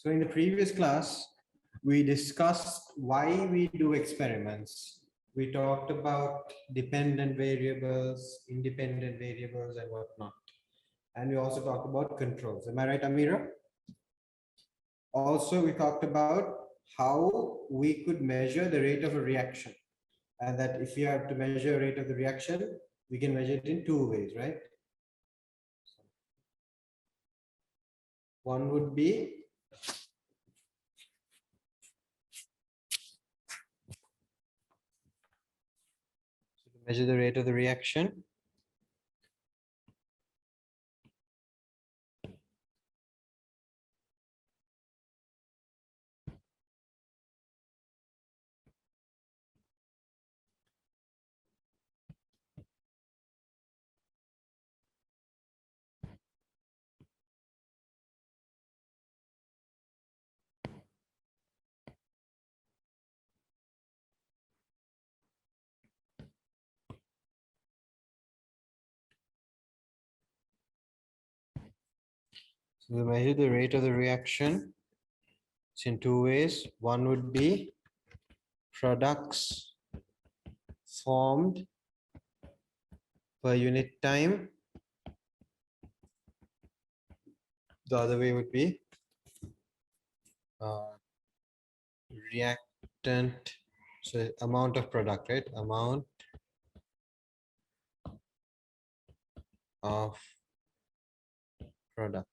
So in the previous class, we discussed why we do experiments. We talked about dependent variables, independent variables, and whatnot. And we also talked about controls. Am I right, Amira? Also, we talked about how we could measure the rate of a reaction. And that if you have to measure rate of the reaction, we can measure it in two ways, right? One would be to measure the rate of the reaction. So we measure the rate of the reaction. It's in two ways. One would be products formed per unit time. The other way would be reactant, so amount of product, right? Amount of product,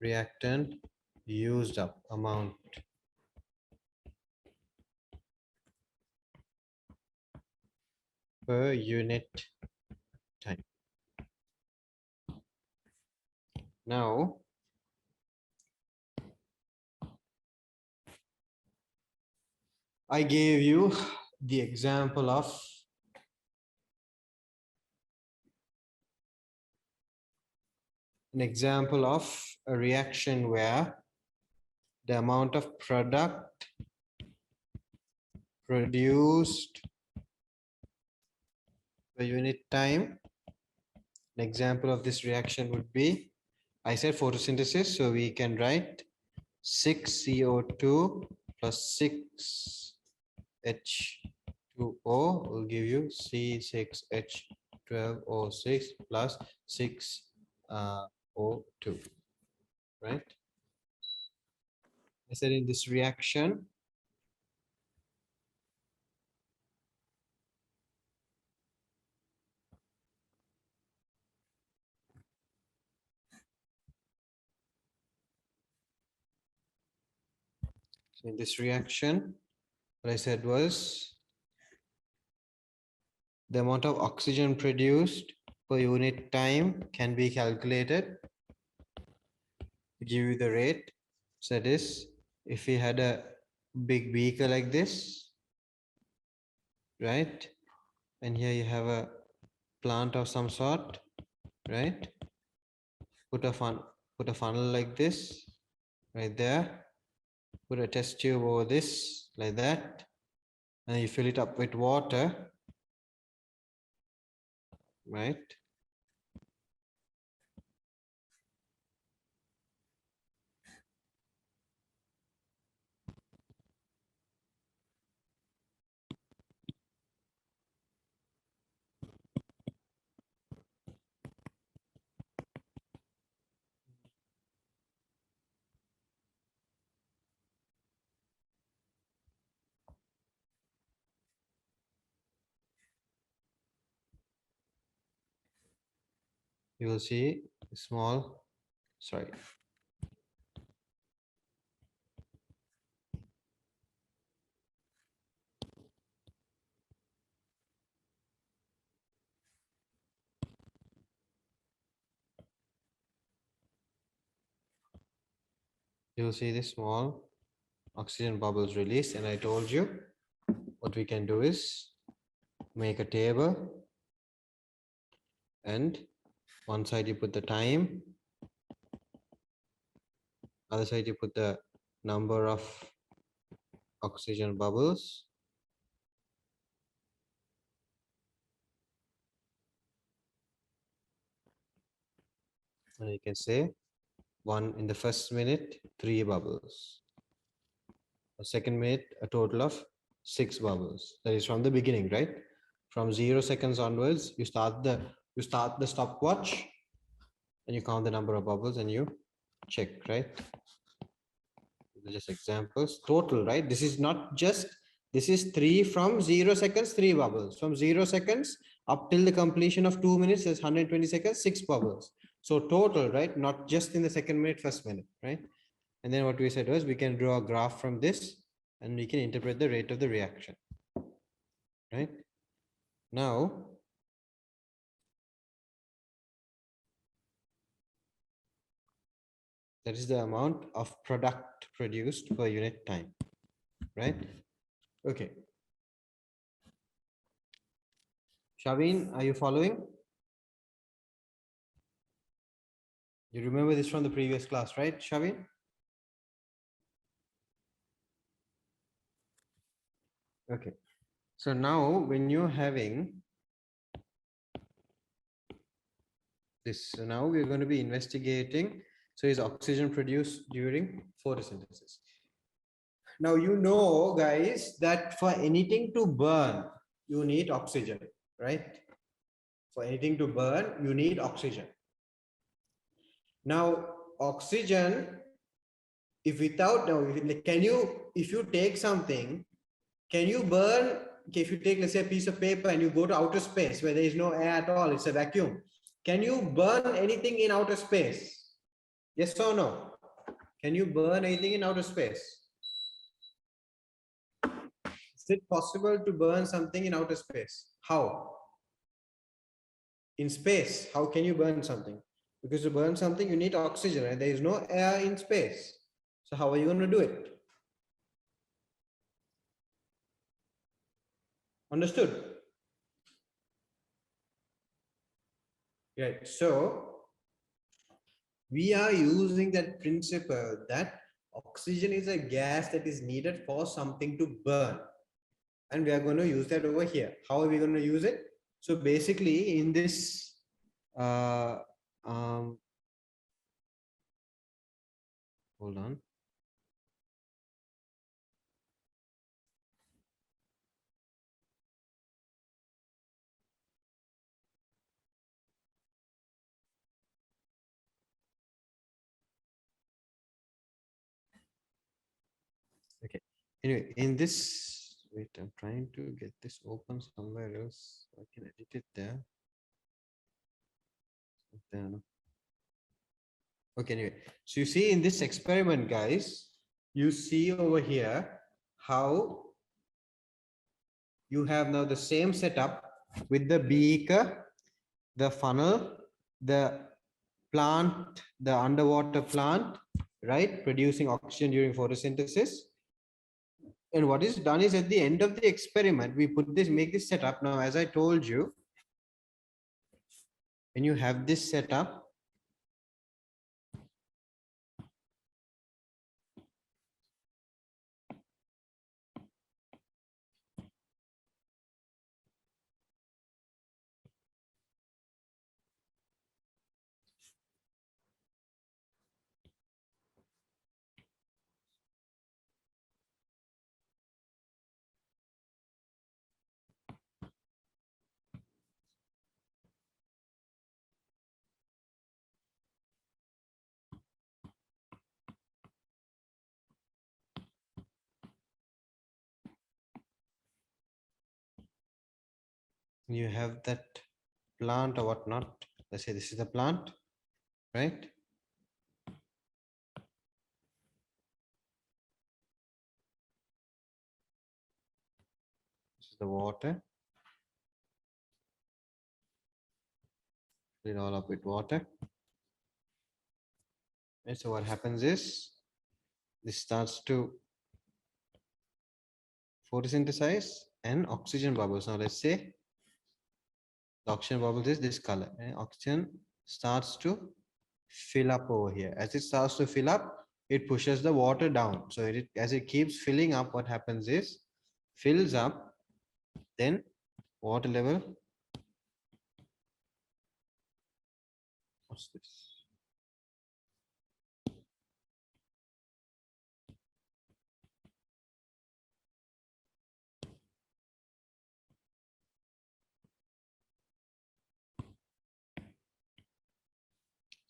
reactant used up, amount. Per unit time. Now, I gave you the example of a reaction where the amount of product produced per unit time. An example of this reaction would be, I said photosynthesis, so we can write 6 CO2 plus 6 H2O will give you C6H12O6 plus 6 O2, right? I said in this reaction, what I said was the amount of oxygen produced per unit time can be calculated to give you the rate. So that is, if we had a big beaker like this, right? And here you have a plant of some sort, right? Put a funnel like this right there. Put a test tube over this like that, and you fill it up with water, right? You will see small, sorry. You will see the small oxygen bubbles released, and I told you what we can do is make a table, and one side you put the time, other side you put the number of oxygen bubbles, and you can say one in the first minute, 3 bubbles. The second minute, a total of 6 bubbles. That is from the beginning, right? From 0 seconds onwards, you start the stopwatch and you count the number of bubbles and you check, right? Just examples. Total, right? This is not just, this is 3 from 0 seconds, 3 bubbles. From 0 seconds up till the completion of 2 minutes is 120 seconds, 6 bubbles. So total, right? Not just in the second minute, first minute, right? And then what we said was we can draw a graph from this and we can interpret the rate of the reaction, right? Now, that is the amount of product produced per unit time, right? Okay. Shavin, are you following? You remember this from the previous class, right, Shavin? Okay. So now when you're having this, so now we're going to be investigating. So is oxygen produced during photosynthesis? Now, you know, guys, that for anything to burn, you need oxygen, right? For anything to burn, you need oxygen. Now, oxygen, if without, now, can you, if you take something, can you burn, if you take, let's say, a piece of paper and you go to outer space where there is no air at all, it's a vacuum. Can you burn anything in outer space? Yes or no? Can you burn anything in outer space? Is it possible to burn something in outer space? How? In space, how can you burn something? Because to burn something, you need oxygen, and there is no air in space. So how are you going to do it? Understood? Right. So we are using that principle that oxygen is a gas that is needed for something to burn. And we are going to use that over here. How are we going to use it? So basically in this, hold on. Okay. Anyway, in this, wait, I'm trying to get this open somewhere else. I can edit it there. Okay, anyway, so you see in this experiment, guys, you see over here how you have now the same setup with the beaker, the funnel, the plant, the underwater plant, right, producing oxygen during photosynthesis. And what is done is at the end of the experiment, we put this, make this setup. Now, as I told you, when you have this setup, you have that plant or whatnot. Let's say this is the plant, right? This is the water. Fill it all up with water. And so what happens is this starts to photosynthesize and oxygen bubbles. Now let's say the oxygen bubbles is this color, and oxygen starts to fill up over here. As it starts to fill up, it pushes the water down. So as it keeps filling up, what happens is fills up, then water level. What's this?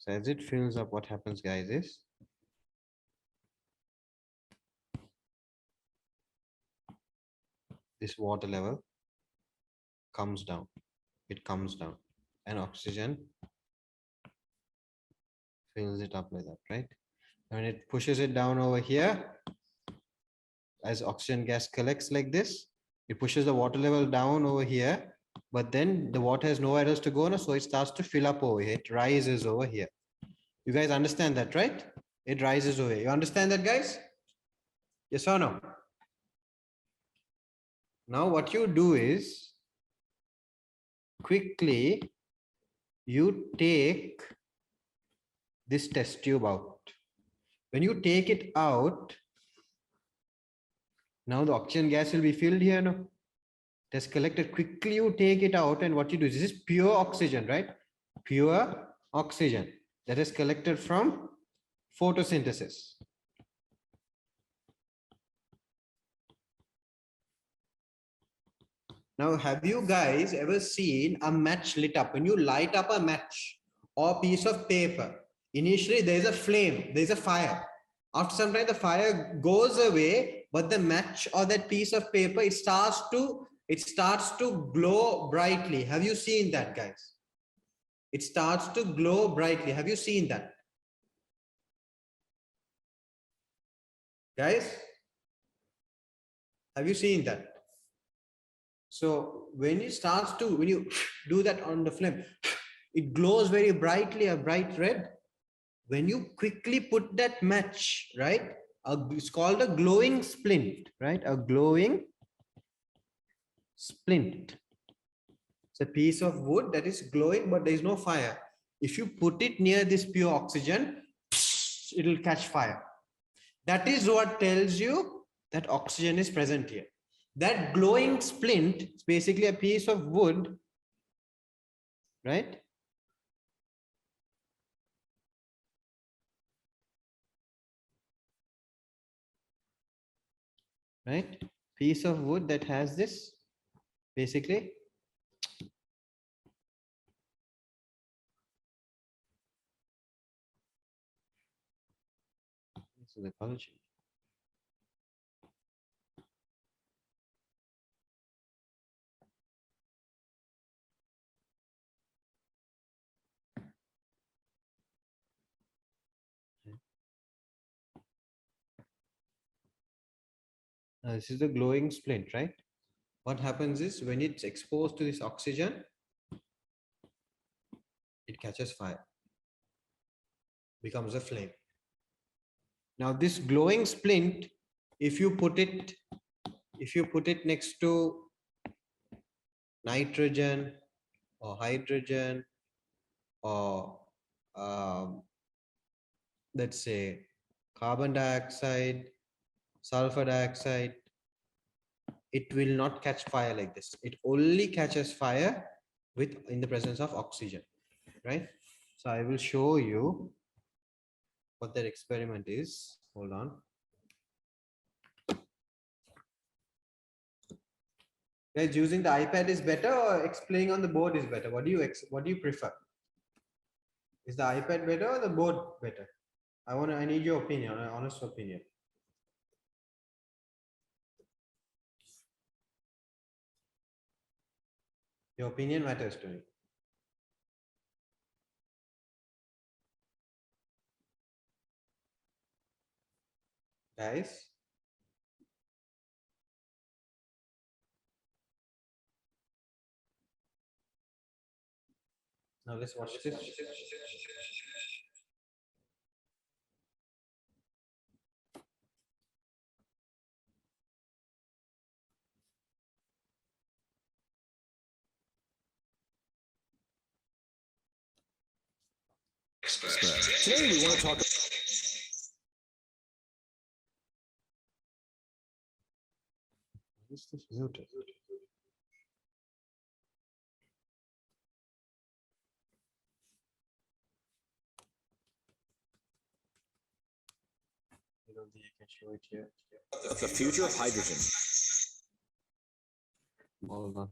So as it fills up, what happens, guys, is this water level comes down. It comes down, and oxygen fills it up like that, right? And it pushes it down over here. As oxygen gas collects like this, it pushes the water level down over here, but then the water has nowhere else to go now, so it starts to fill up over here. It rises over here. You guys understand that, right? It rises over here. You understand that, guys? Yes or no? Now what you do is quickly you take this test tube out. When you take it out, now the oxygen gas will be filled here. No, it has collected. Quickly you take it out, and what you do is, this is pure oxygen, right? Pure oxygen that is collected from photosynthesis. Now, have you guys ever seen a match lit up? When you light up a match or piece of paper, initially there's a flame, there's a fire. After some time, the fire goes away, but the match or that piece of paper, it starts to glow brightly. Have you seen that, guys? It starts to glow brightly. Have you seen that? Guys, have you seen that? So when you do that on the flame, it glows very brightly, a bright red. When you quickly put that match, right? It's called a glowing splint, right? A glowing splint. It's a piece of wood that is glowing, but there is no fire. If you put it near this pure oxygen, it will catch fire. That is what tells you that oxygen is present here. That glowing splint is basically a piece of wood, right? Right? Piece of wood that has this, basically. This is the color change. This is the glowing splint, right? What happens is, when it's exposed to this oxygen, it catches fire, becomes a flame. Now this glowing splint, if you put it next to nitrogen or hydrogen or let's say carbon dioxide, sulfur dioxide, it will not catch fire like this. It only catches fire in the presence of oxygen, right? So I will show you what that experiment is. Hold on. Guys, using the iPad is better or explaining on the board is better? What do you prefer? Is the iPad better or the board better? I need your opinion, an honest opinion. Your opinion matters to me. Guys. Now let's watch this. Today we want to talk. Is this muted? I don't think I can show it here. The future of hydrogen. Hold on.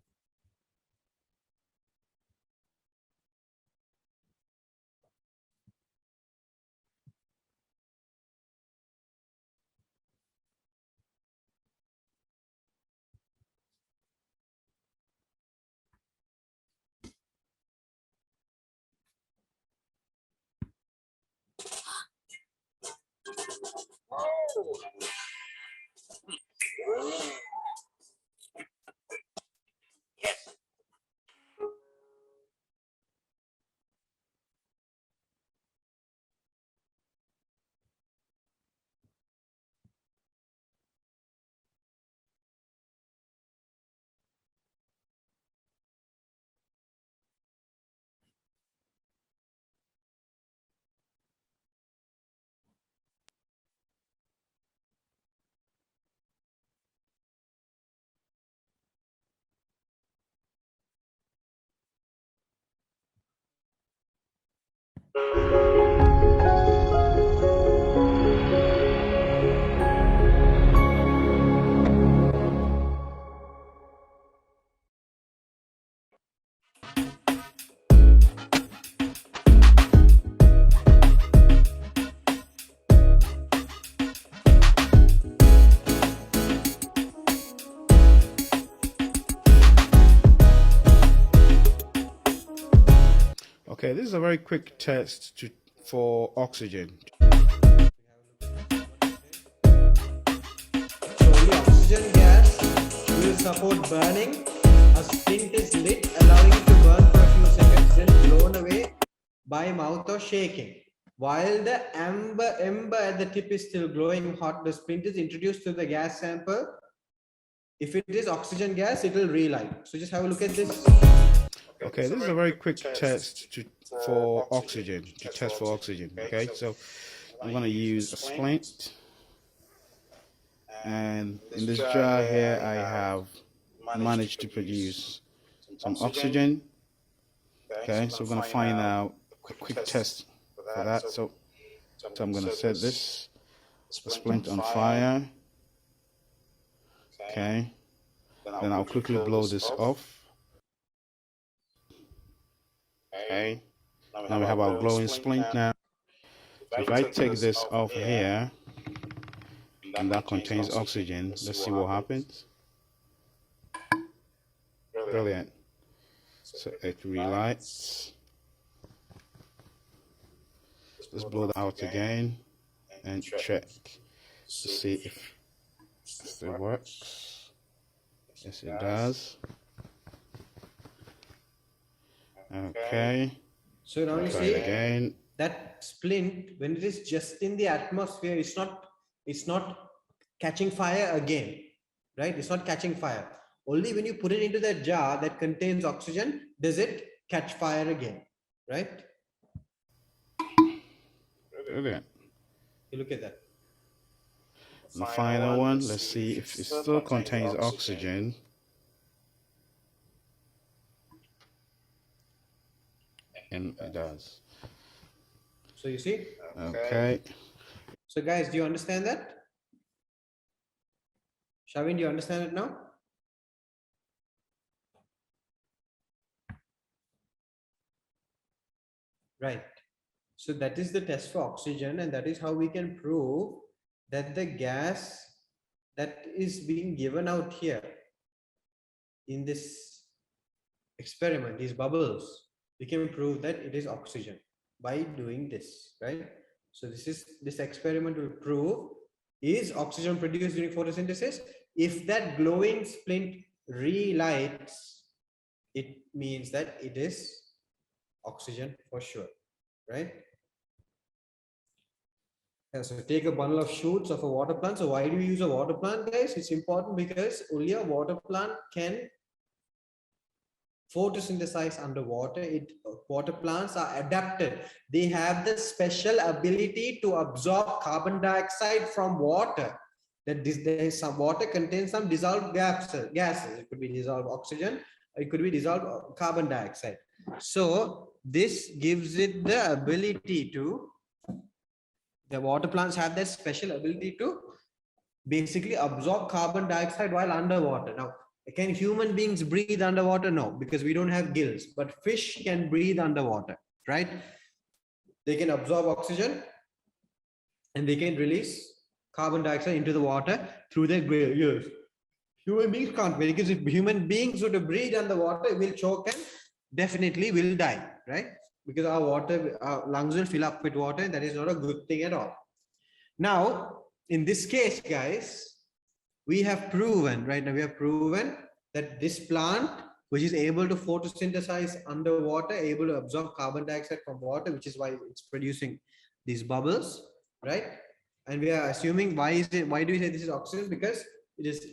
is a very quick test for oxygen. So only oxygen gas will support burning. A splint is lit, allowing it to burn for a few seconds, then blown away by mouth or shaking. While the ember at the tip is still glowing hot, the splint is introduced to the gas sample. If it is oxygen gas, it will relight. So just have a look at this. Okay, this is a very quick test for oxygen, to test for oxygen. Okay, so I'm going to use a splint, and in this jar here I have managed to produce some oxygen. Okay, so we're going to find out a quick test for that. So I'm going to set the splint on fire. Okay, then I'll quickly blow this off. Okay, now we have our glowing splint now. So if I take this off here, and that contains oxygen, let's see what happens. Brilliant. So it relights. Let's blow that out again and check to see if it works. Yes, it does. Okay. So now you see again. That splint, when it is just in the atmosphere, it's not catching fire again, right? It's not catching fire. Only when you put it into that jar that contains oxygen, does it catch fire again, right? Brilliant. You look at that. The final one, let's see if it still contains oxygen. And it does. So you see? Okay. So guys, do you understand that? Shavin, do you understand it now? Right. So that is the test for oxygen, and that is how we can prove that the gas that is being given out here in this experiment, these bubbles, we can prove that it is oxygen by doing this, right? So this experiment will prove, is oxygen produced during photosynthesis? If that glowing splint relights, it means that it is oxygen for sure, right? Yeah, so take a bundle of shoots of a water plant. So why do we use a water plant, guys? It's important because only a water plant can photosynthesize underwater. Water plants are adapted. They have the special ability to absorb carbon dioxide from water. Some water contains some dissolved gases. It could be dissolved oxygen, or it could be dissolved carbon dioxide. So this gives it the ability to, the water plants have that special ability to basically absorb carbon dioxide while underwater. Now, can human beings breathe underwater? No, because we don't have gills, but fish can breathe underwater, right? They can absorb oxygen and they can release carbon dioxide into the water through their gills. Human beings can't, because if human beings were to breathe underwater, we'll choke and definitely will die, right? Because our lungs will fill up with water, and that is not a good thing at all. Now, in this case, guys, we have proven, right now we have proven that this plant, which is able to photosynthesize underwater, able to absorb carbon dioxide from water, which is why it's producing these bubbles, right? And we are assuming, why do we say this is oxygen? Because it is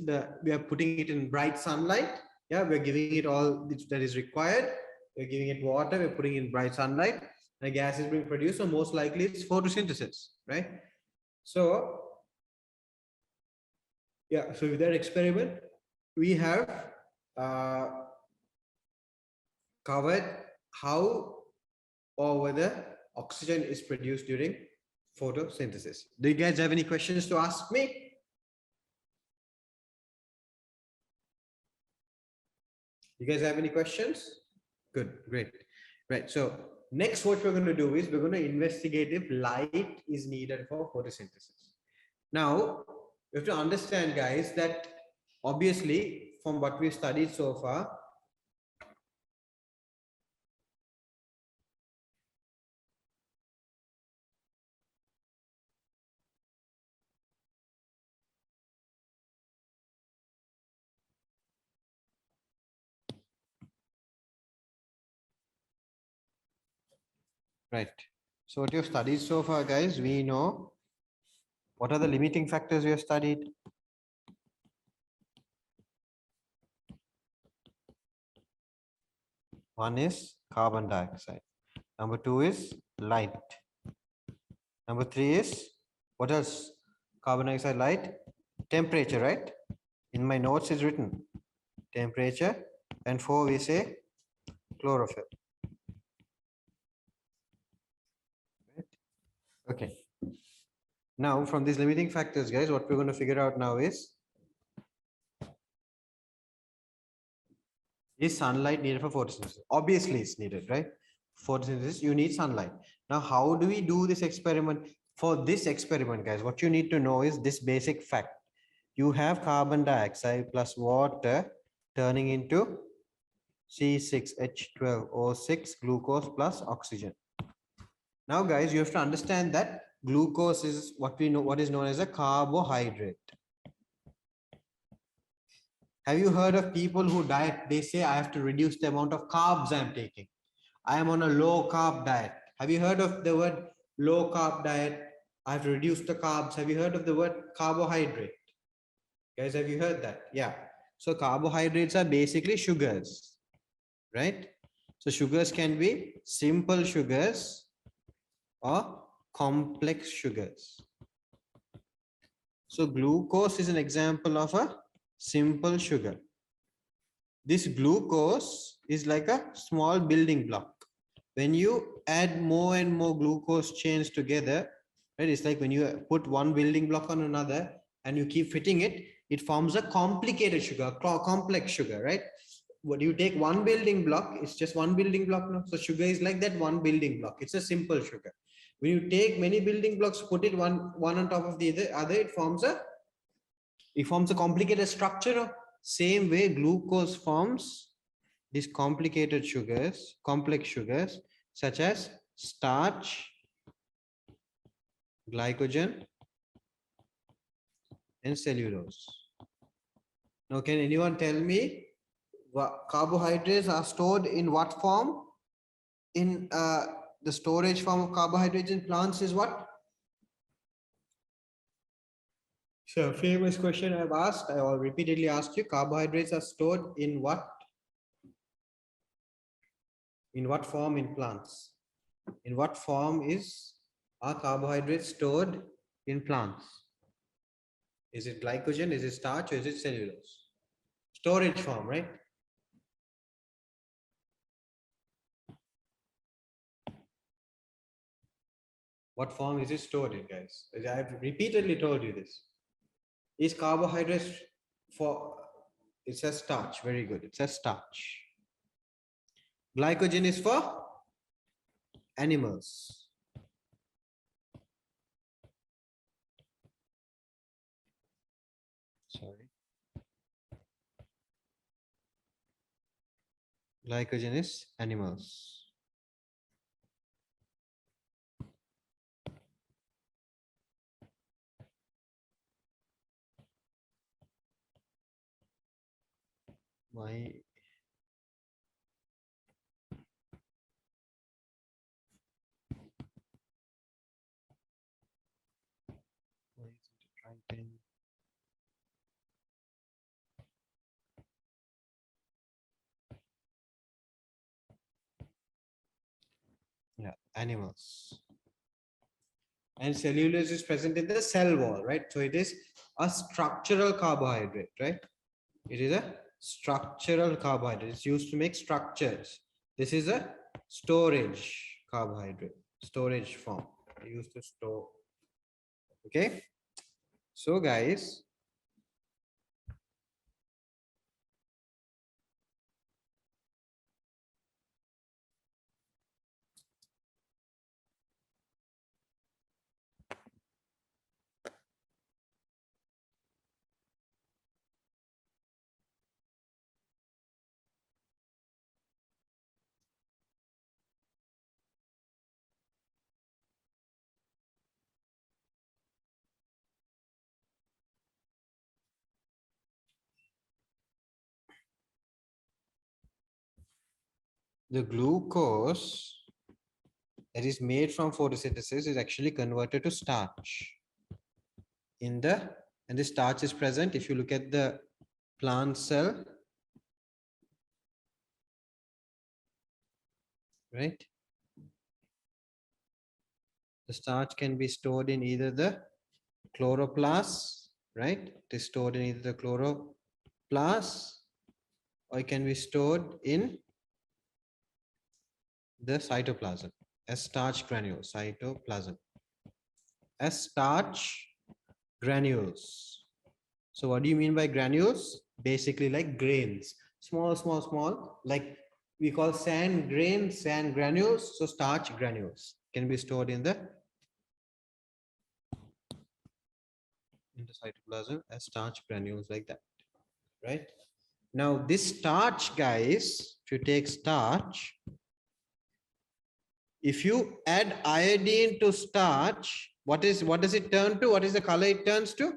we are putting it in bright sunlight. Yeah, we're giving it all that is required. We're giving it water, we're putting it in bright sunlight, and gas is being produced. So most likely it's photosynthesis, right? So yeah, so with that experiment, we have covered how or whether oxygen is produced during photosynthesis. Do you guys have any questions to ask me? You guys have any questions? Good, great. Right, so next what we're going to do is we're going to investigate if light is needed for photosynthesis. Now, you have to understand, guys, that obviously from what we've studied so far, Right. So what you've studied so far, guys, we know what are the limiting factors we have studied. One is carbon dioxide. Number two is light. Number three is what else? Carbon dioxide, light, temperature, right? In my notes is written temperature, and four we say chlorophyll. Right? Okay. Now from these limiting factors, guys, what we're going to figure out now is sunlight needed for photosynthesis? Obviously it's needed, right? Photosynthesis, you need sunlight. Now, how do we do this experiment? For this experiment, guys, what you need to know is this basic fact. You have carbon dioxide plus water turning into C6H12O6 glucose plus oxygen. Now, guys, you have to understand that glucose is what we know, what is known as a carbohydrate. Have you heard of people who diet? They say, I have to reduce the amount of carbs I'm taking. I am on a low carb diet. Have you heard of the word low carb diet? I have to reduce the carbs. Have you heard of the word carbohydrate? Guys, have you heard that? Yeah. So carbohydrates are basically sugars, right? So sugars can be simple sugars or complex sugars. So glucose is an example of a simple sugar. This glucose is like a small building block. When you add more and more glucose chains together, right? It's like when you put one building block on another and you keep fitting it, it forms a complicated sugar, complex sugar, right? What you take one building block, it's just one building block now. So sugar is like that one building block. It's a simple sugar. When you take many building blocks, put it one on top of the other, it forms a complicated structure. Same way glucose forms these complicated sugars, complex sugars, such as starch, glycogen, and cellulose. Now, can anyone tell me carbohydrates are stored in what form? In the storage form of carbohydrates in plants is what? So, famous question I've asked, I will repeatedly asked you, carbohydrates are stored in what? In what form in plants? In what form are carbohydrates stored in plants? Is it glycogen? Is it starch? Or is it cellulose? Storage form, right? What form is it stored in, guys? I've repeatedly told you this. Is carbohydrates for, it says starch. Very good. It says starch. Glycogen is for animals. Sorry. Glycogen is animals. Why is it writing? Yeah, animals. And cellulose is present in the cell wall, right? So it is a structural carbohydrate, right? It is a structural carbohydrate. It's used to make structures. This is a storage carbohydrate, storage form. Used to store. Okay. So guys, the glucose that is made from photosynthesis is actually converted to starch. And the starch is present. If you look at the plant cell, right? The starch can be stored in either the chloroplast, right? It is stored in either the chloroplast, or it can be stored in the cytoplasm as starch granules, cytoplasm as starch granules. So what do you mean by granules? Basically like grains, small, like we call sand grains, sand granules. So starch granules can be stored in the cytoplasm as starch granules like that, right? Now this starch, guys, if you take starch, if you add iodine to starch, what does it turn to? What is the color it turns to?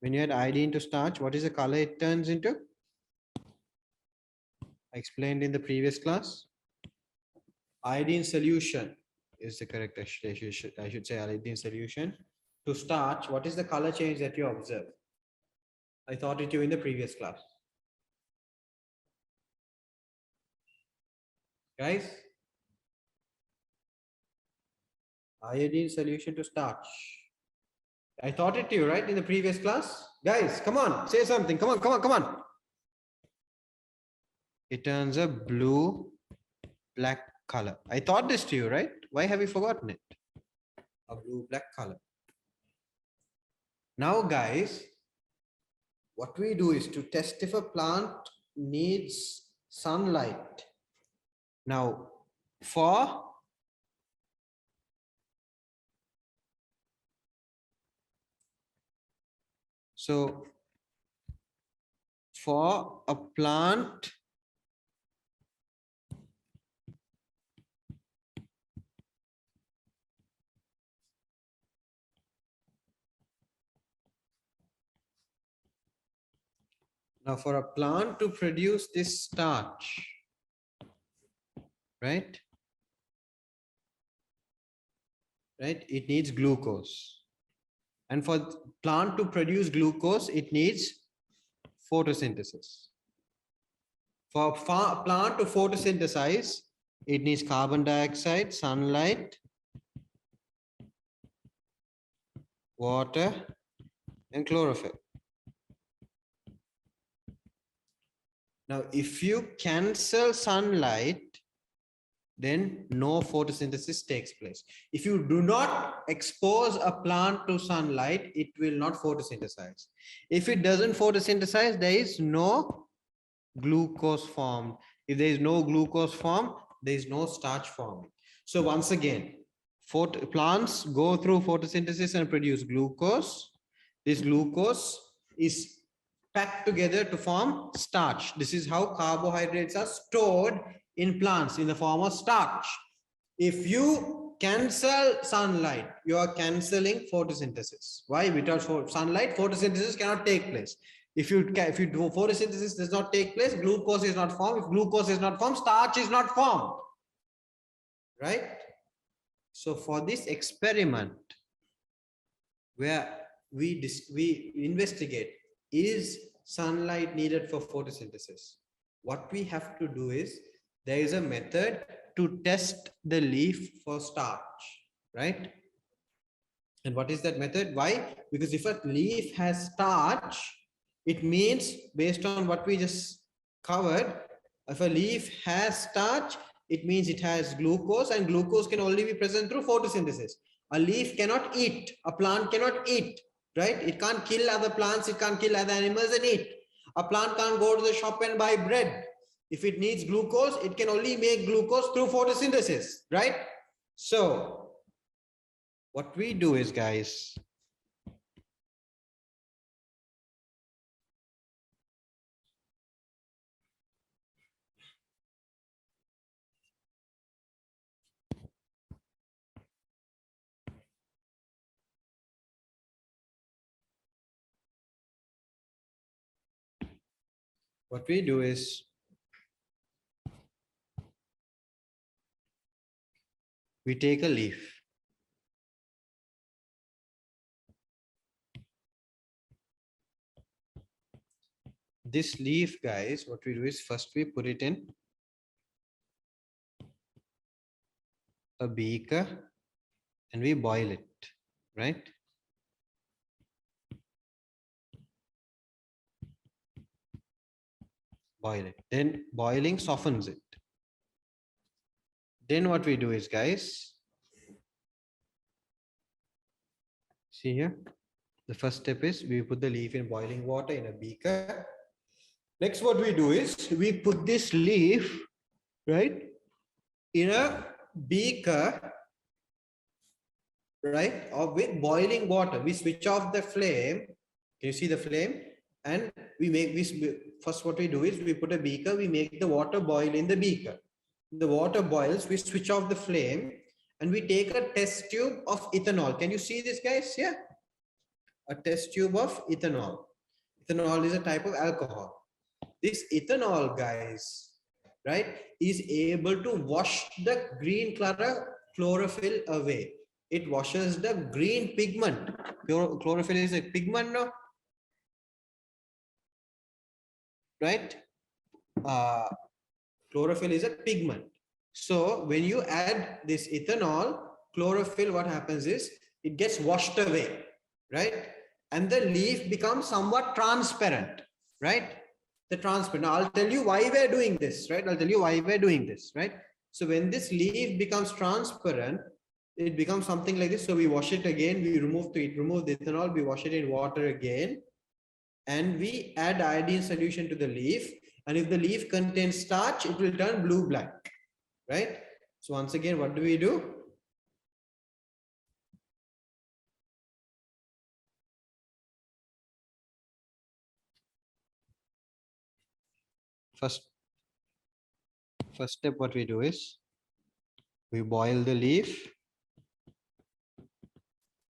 When you add iodine to starch, what is the color it turns into? I explained in the previous class. Iodine solution is the correct, I should say iodine solution to starch. What is the color change that you observe? I taught it to you in the previous class. Guys, iodine solution to starch. I taught it to you, right, in the previous class? Guys, come on, say something. Come on. It turns a blue, black color. I taught this to you, right? Why have you forgotten it? A blue, black color. Now, guys, what we do is to test if a plant needs sunlight. Now, for a plant to produce this starch, right? It needs glucose. And for plant to produce glucose, it needs photosynthesis. For plant to photosynthesize, it needs carbon dioxide, sunlight, water, and chlorophyll. Now, if you cancel sunlight, then no photosynthesis takes place. If you do not expose a plant to sunlight, it will not photosynthesize. If it doesn't photosynthesize, there is no glucose formed. If there is no glucose formed, there is no starch formed. So once again, plants go through photosynthesis and produce glucose. This glucose is packed together to form starch. This is how carbohydrates are stored in plants in the form of starch. If you cancel sunlight, you are canceling photosynthesis. Why? Without sunlight, photosynthesis cannot take place. If you do photosynthesis does not take place, glucose is not formed. If glucose is not formed, starch is not formed. Right? So for this experiment, where we investigate, is sunlight needed for photosynthesis? What we have to do is, there is a method to test the leaf for starch, right? And what is that method? Why? Because if a leaf has starch, it means, based on what we just covered, if a leaf has starch, it means it has glucose, and glucose can only be present through photosynthesis. A leaf cannot eat, a plant cannot eat, right? It can't kill other plants, it can't kill other animals and eat. A plant can't go to the shop and buy bread. If it needs glucose, it can only make glucose through photosynthesis, right? So what we do is, guys, what we do is, We take a leaf. This leaf, guys, what we do is first we put it in a beaker and we boil it, right? Boil it. Then boiling softens it. Then what we do is, guys, see here, the first step is we put the leaf in boiling water in a beaker. Next, what we do is we put this leaf, right, in a beaker, right, or with boiling water. We switch off the flame. Can you see the flame? And we make this. First, what we do is we put a beaker, we make the water boil in the beaker. The water boils, we switch off the flame, and we take a test tube of ethanol. Can you see this, guys? Yeah. A test tube of ethanol. Ethanol is a type of alcohol. This ethanol, guys, right, is able to wash the green color chlorophyll away. It washes the green pigment. Chlorophyll is a pigment, no? Right? Chlorophyll is a pigment. So when you add this ethanol, chlorophyll, what happens is it gets washed away, right? And the leaf becomes somewhat transparent, right? The transparent. Now I'll tell you why we're doing this, right? I'll tell you why we're doing this, right? So when this leaf becomes transparent, it becomes something like this. So we wash it again, we remove the ethanol, we wash it in water again, and we add iodine solution to the leaf. And if the leaf contains starch, it will turn blue-black, right? So once again, what do we do? First step, what we do is we boil the leaf,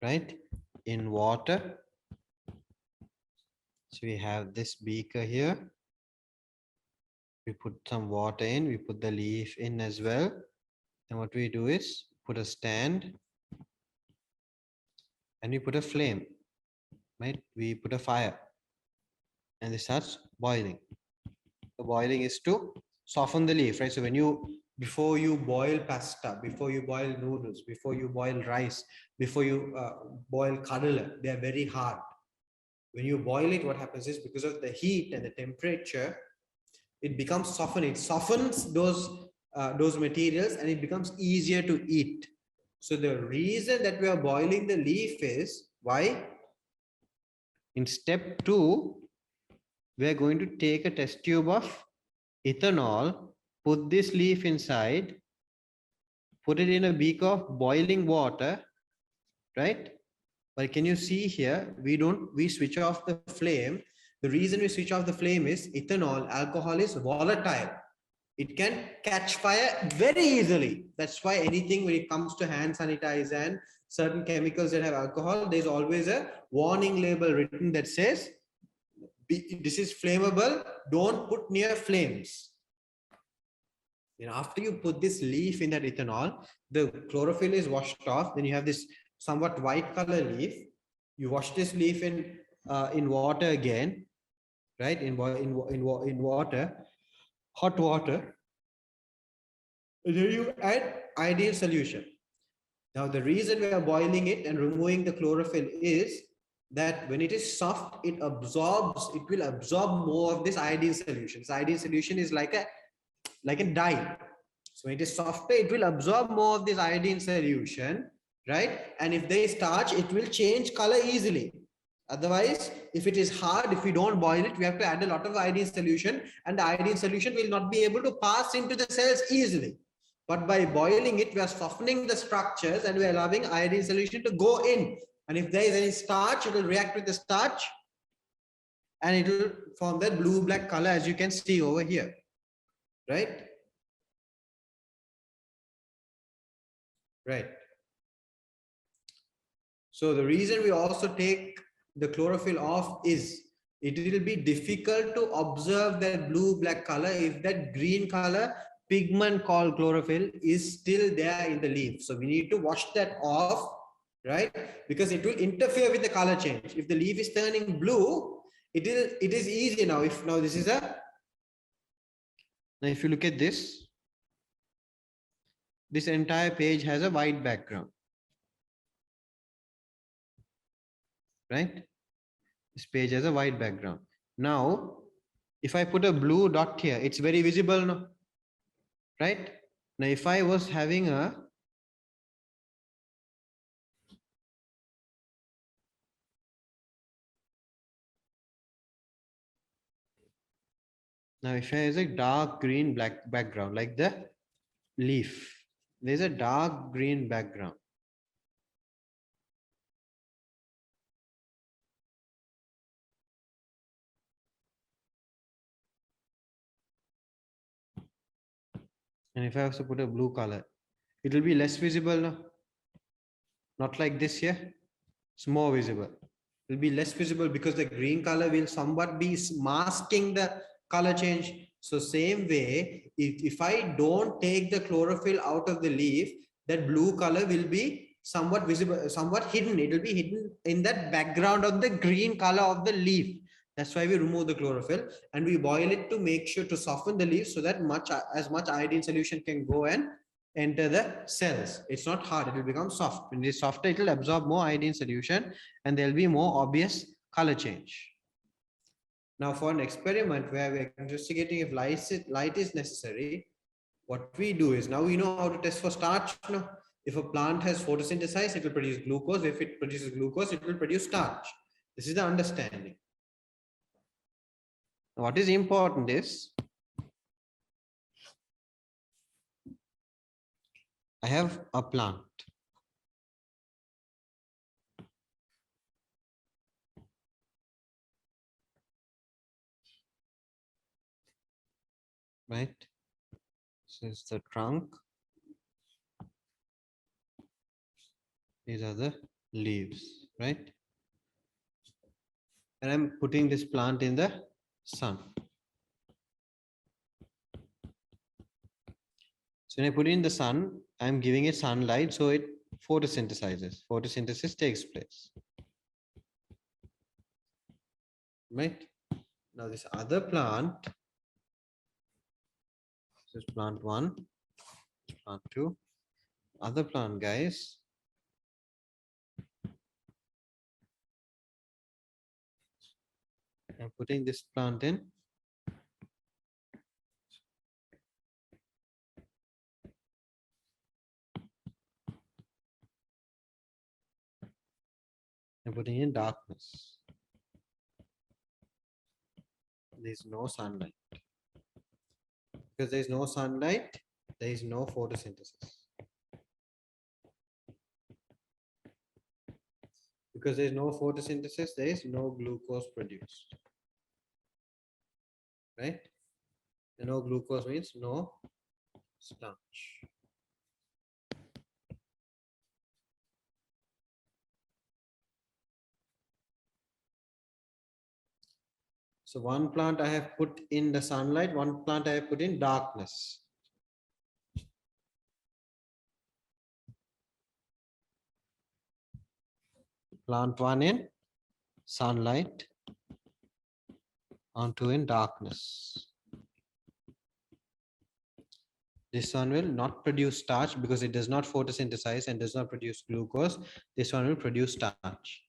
right, in water. So we have this beaker here. We put some water in, we put the leaf in as well. And what we do is put a stand and we put a flame, right? We put a fire and it starts boiling. The boiling is to soften the leaf, right? So when before you boil pasta, before you boil noodles, before you boil rice, before you boil kadala, they are very hard. When you boil it, what happens is because of the heat and the temperature, it becomes softened. It softens those materials and it becomes easier to eat. So the reason that we are boiling the leaf is why? In step 2, we are going to take a test tube of ethanol, put this leaf inside, put it in a beaker of boiling water, right? But can you see here, we switch off the flame. The reason we switch off the flame is ethanol, alcohol is volatile. It can catch fire very easily. That's why anything when it comes to hand sanitizer and certain chemicals that have alcohol, there's always a warning label written that says, this is flammable, don't put near flames. And after you put this leaf in that ethanol, the chlorophyll is washed off. Then you have this somewhat white color leaf. You wash this leaf in water again, right? In water, hot water. And then you add iodine solution. Now the reason we are boiling it and removing the chlorophyll is that when it is soft, it will absorb more of this iodine solution. This iodine solution is like a dye. So when it is softer, it will absorb more of this iodine solution, right? And if there is starch, it will change color easily. Otherwise, if it is hard, if we don't boil it, we have to add a lot of iodine solution, and the iodine solution will not be able to pass into the cells easily. But by boiling it, we are softening the structures and we are allowing iodine solution to go in. And if there is any starch, it will react with the starch and it will form that blue-black color as you can see over here, right? Right. So the reason we also take the chlorophyll off is it will be difficult to observe that blue-black color if that green color pigment called chlorophyll is still there in the leaf. So we need to wash that off, right? Because it will interfere with the color change. If the leaf is turning blue, it is easy now. If now this is a, now if you look at this entire page has a white background, right? This page has a white background. Now, if I put a blue dot here, it's very visible now, right? Now, if I was having a, now if I has a dark green black background like the leaf, there's a dark green background. And if I also put a blue color, it will be less visible now. Not like this here. It's more visible. It will be less visible because the green color will somewhat be masking the color change. So same way, if I don't take the chlorophyll out of the leaf, that blue color will be somewhat visible, somewhat hidden. It will be hidden in that background of the green color of the leaf. That's why we remove the chlorophyll and we boil it to make sure to soften the leaf so that as much iodine solution can go and enter the cells. It's not hard, it will become soft. When it is softer, it will absorb more iodine solution and there will be more obvious color change. Now for an experiment where we're investigating if light is necessary, what we do is, now we know how to test for starch. No? If a plant has photosynthesized, it will produce glucose. If it produces glucose, it will produce starch. This is the understanding. What is important is, I have a plant. Right? This is the trunk. These are the leaves, right? And I'm putting this plant in the sun. So when I put it in the sun, I'm giving it sunlight, so it photosynthesizes. Photosynthesis takes place. Right? Now this other plant, this is plant 1, plant 2, other plant, guys. I'm putting this plant in. I'm putting in darkness. There's no sunlight. Because there's no sunlight, there is no photosynthesis. Because there's no photosynthesis, there is no glucose produced. Right? And no glucose means no starch. So one plant I have put in the sunlight, one plant I have put in darkness. Plant 1 in sunlight, on 2 in darkness. This one will not produce starch because it does not photosynthesize and does not produce glucose. This one will produce starch.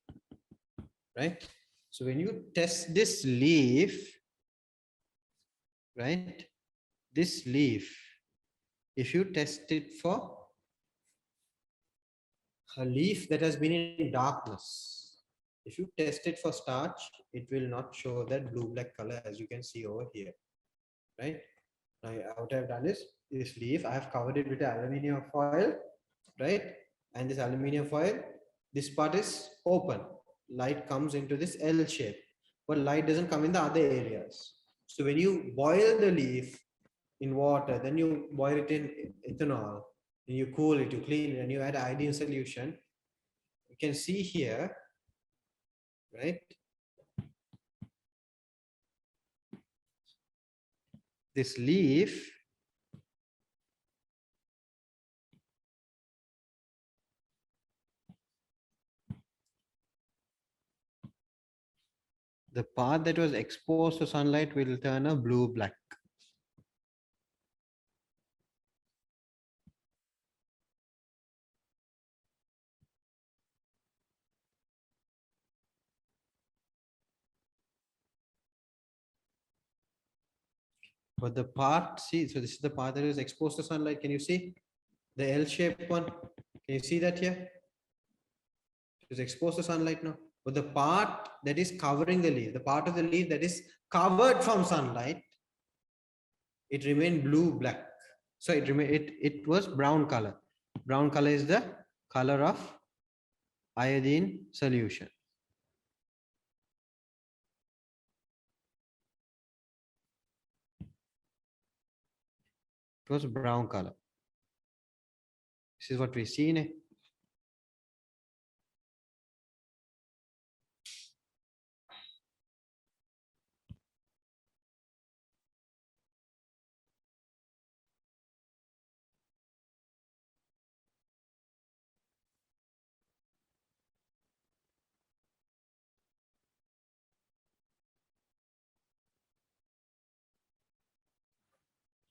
Right? So when you test this leaf, right? This leaf, if you test it for a leaf that has been in darkness, if you test it for starch, it will not show that blue-black color as you can see over here. Right? Now what I've done is, this leaf, I have covered it with aluminium foil, right? And this aluminium foil, this part is open. Light comes into this L shape, but light doesn't come in the other areas. So when you boil the leaf in water, then you boil it in ethanol, and you cool it, you clean it, and you add iodine solution. You can see here, right? This leaf The part that was exposed to sunlight will turn a blue-black. But the part, see, so this is the part that is exposed to sunlight. Can you see the L-shaped one? Can you see that here? It's exposed to sunlight now. But the part that is covering the leaf, the part of the leaf that is covered from sunlight, it remained blue-black. So it was brown color. Brown color is the color of iodine solution. It was brown color. This is what we see in it.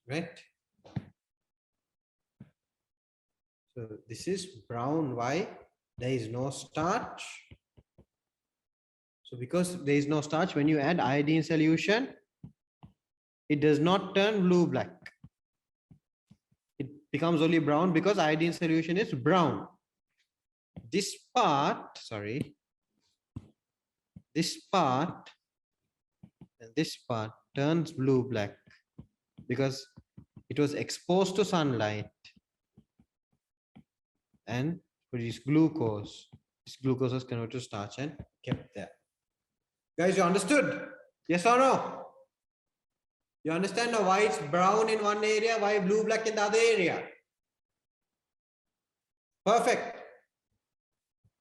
Right? So this is brown. Why? There is no starch. So because there is no starch, when you add iodine solution, it does not turn blue-black. It becomes only brown because iodine solution is brown. This part, sorry, this part and this part turns blue-black because it was exposed to sunlight and produced glucose. This glucose was converted to starch and kept there. Guys, you understood? Yes or no? You understand now why it's brown in one area, why blue-black in the other area? Perfect.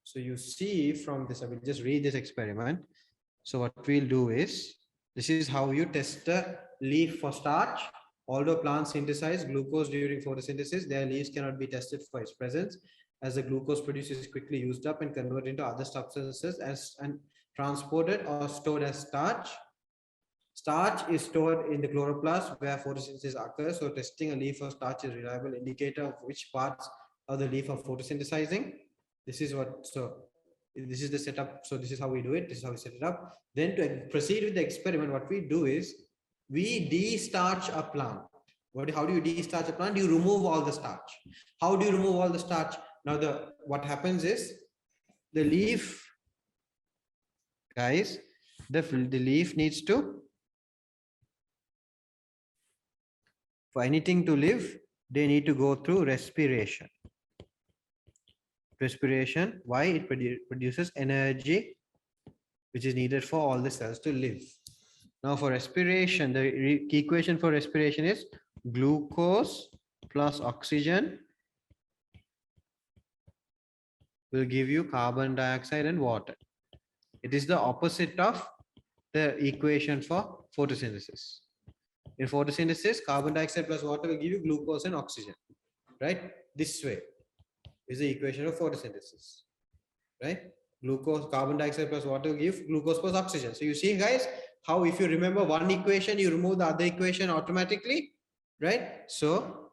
So you see from this, I will just read this experiment. So what we'll do is, this is how you test the leaf for starch. Although plants synthesize glucose during photosynthesis, their leaves cannot be tested for its presence, as the glucose produced is quickly used up and converted into other substances and transported or stored as starch. Starch is stored in the chloroplast where photosynthesis occurs. So testing a leaf for starch is a reliable indicator of which parts of the leaf are photosynthesizing. This is what, so this is the setup. So this is how we do it. This is how we set it up. Then to proceed with the experiment, what we do is we de-starch a plant. How do you de-starch a plant? You remove all the starch. How do you remove all the starch? Now what happens is the leaf, guys, the leaf needs to, for anything to live, they need to go through respiration. Respiration, why? It produces energy which is needed for all the cells to live. Now for respiration, the equation for respiration is glucose plus oxygen will give you carbon dioxide and water. It is the opposite of the equation for photosynthesis. In photosynthesis, carbon dioxide plus water will give you glucose and oxygen, right? This way is the equation of photosynthesis, right? Glucose, carbon dioxide plus water will give glucose plus oxygen. So you see, guys, how if you remember one equation, you remove the other equation automatically, right? So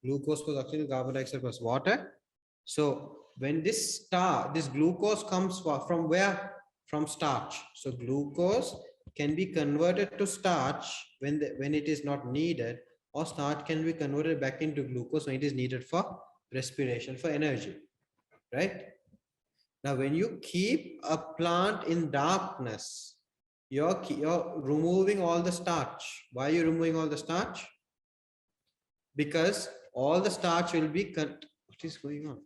glucose plus oxygen, carbon dioxide plus water. So when this glucose comes from where? From starch. So glucose can be converted to starch when it is not needed, or starch can be converted back into glucose when it is needed for respiration, for energy, right? Now, when you keep a plant in darkness, you're removing all the starch. Why are you removing all the starch? Because all the starch will be what is going on?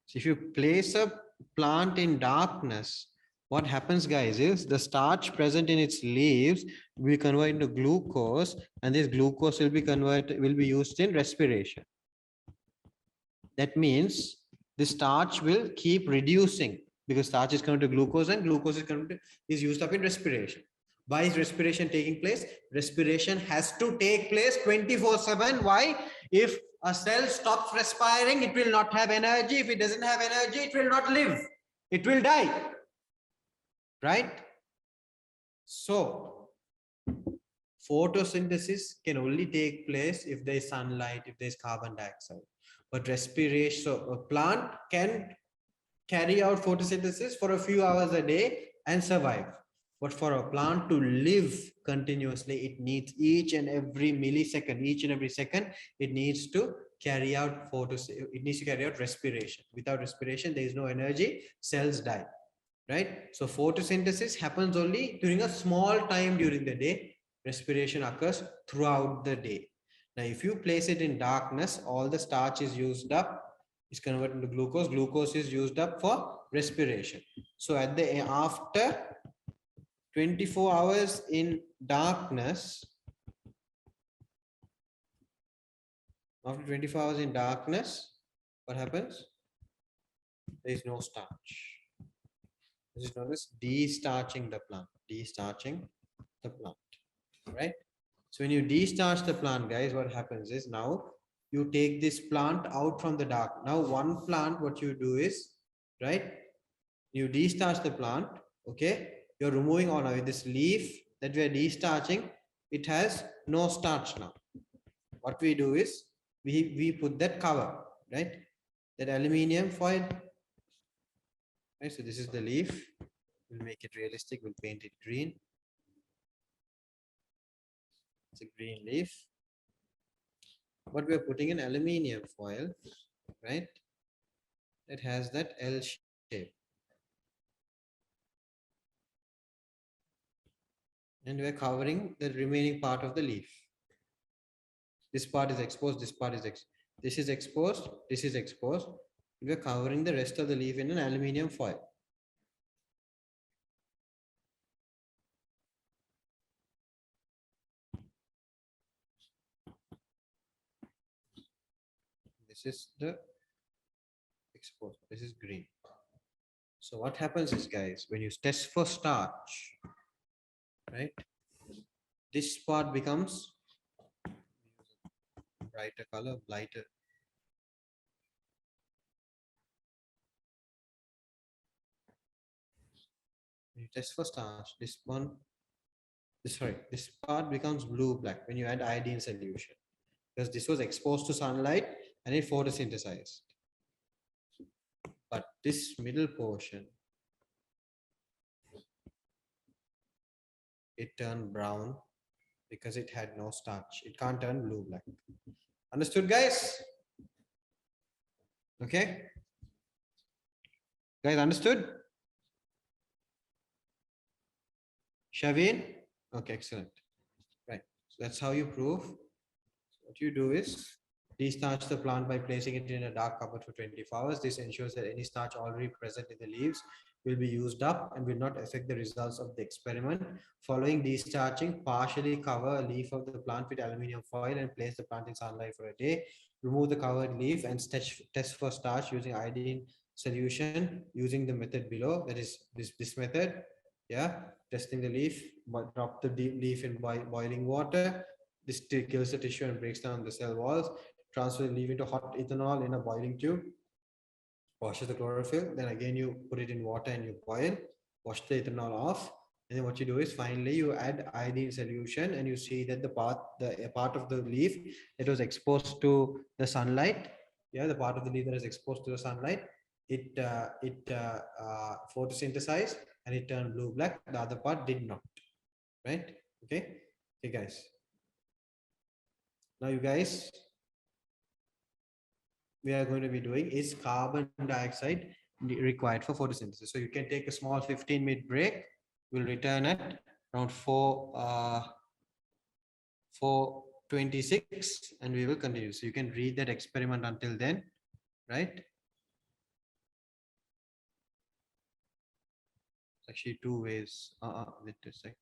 So if you place a plant in darkness, what happens, guys, is the starch present in its leaves will convert into glucose, and this glucose will be used in respiration. That means the starch will keep reducing because starch is converted to glucose and glucose is used up in respiration. Why is respiration taking place? Respiration has to take place 24/7. Why? If a cell stops respiring, it will not have energy. If it doesn't have energy, it will not live. It will die. Right? So, photosynthesis can only take place if there is sunlight, if there is carbon dioxide. But respiration, so a plant can carry out photosynthesis for a few hours a day and survive. But for a plant to live continuously, it needs each and every millisecond, each and every second, it needs to carry out it needs to carry out respiration. Without respiration, there is no energy, cells die. Right? So photosynthesis happens only during a small time during the day. Respiration occurs throughout the day. Now, if you place it in darkness, all the starch is used up, is converted into glucose. Glucose is used up for respiration. So at the after 24 hours in darkness, after 24 hours in darkness, what happens? There is no starch. This is known as destarching the plant. Destarching the plant, right? So when you destarch the plant, guys, what happens is now you take this plant out from the dark. Now one plant, what you do is, right, you destarch the plant, okay, you're removing all of this leaf that we are destarching, it has no starch now. What we do is we put that cover, right, that aluminium foil, right? So this is the leaf. We'll make it realistic, we'll paint it green. It's a green leaf. But we're putting an aluminium foil, right? It has that L shape. And we're covering the remaining part of the leaf. This part is exposed, this part is this is exposed, this is exposed. We're covering the rest of the leaf in an aluminium foil. This is the exposed, this is green. So what happens is, guys, when you test for starch, right, this part becomes brighter color, lighter. When you test for starch, this part becomes blue black when you add iodine solution, because this was exposed to sunlight and it photosynthesized. But this middle portion, it turned brown because it had no starch. It can't turn blue black. Understood, guys? Okay. Guys, understood? Shavin? Okay, excellent. Right. So that's how you prove. So what you do is destarch the plant by placing it in a dark cupboard for 24 hours. This ensures that any starch already present in the leaves will be used up and will not affect the results of the experiment. Following destarching, partially cover a leaf of the plant with aluminum foil and place the plant in sunlight for a day. Remove the covered leaf and test for starch using iodine solution using the method below. That is this method. Yeah, testing the leaf, drop the leaf in boiling water. This kills the tissue and breaks down the cell walls. Transfer the leaf into hot ethanol in a boiling tube. Washes the chlorophyll. Then again you put it in water and you boil. Wash the ethanol off. And then what you do is finally you add iodine solution and you see that the part of the leaf that was exposed to the sunlight, yeah, the part of the leaf that is exposed to the sunlight, it photosynthesized and it turned blue black. The other part did not. Right? Okay. Okay, guys. Now you guys, we are going to be doing is carbon dioxide required for photosynthesis. So you can take a small 15-minute break. We'll return at around 4:26 and we will continue. So you can read that experiment until then, right? It's actually two ways. Wait a sec.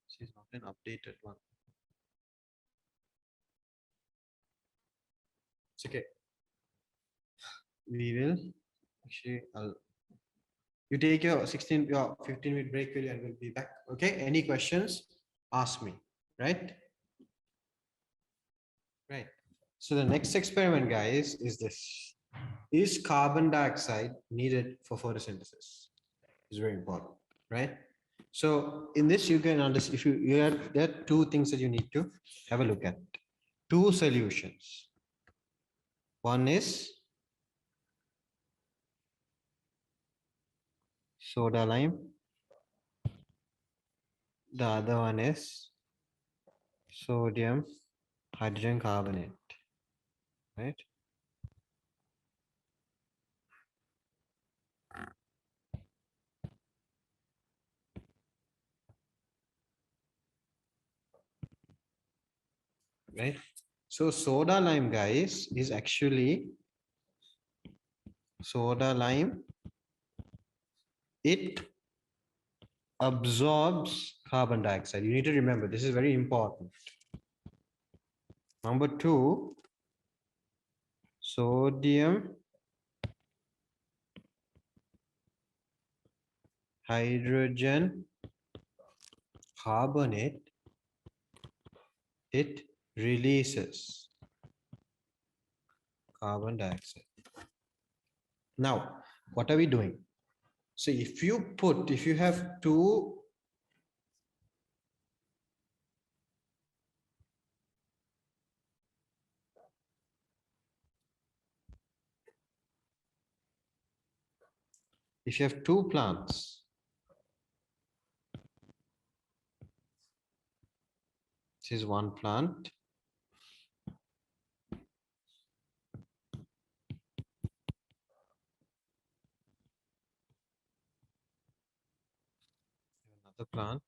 This is not an updated one. It's okay. We will actually You take your 15-minute break really, and we'll be back. Okay. Any questions? Ask me. Right. Right. So the next experiment, guys, is this. Is carbon dioxide needed for photosynthesis? It's very important, right? So in this, you can understand, if you have, there are two things that you need to have a look at. Two solutions. One is soda lime. The other one is sodium hydrogen carbonate, right? Right. So soda lime, guys, is actually soda lime. It absorbs carbon dioxide. You need to remember, this is very important. Number two, sodium hydrogen carbonate, it releases carbon dioxide. Now, what are we doing? So if you have two plants, this is one plant. Another plant.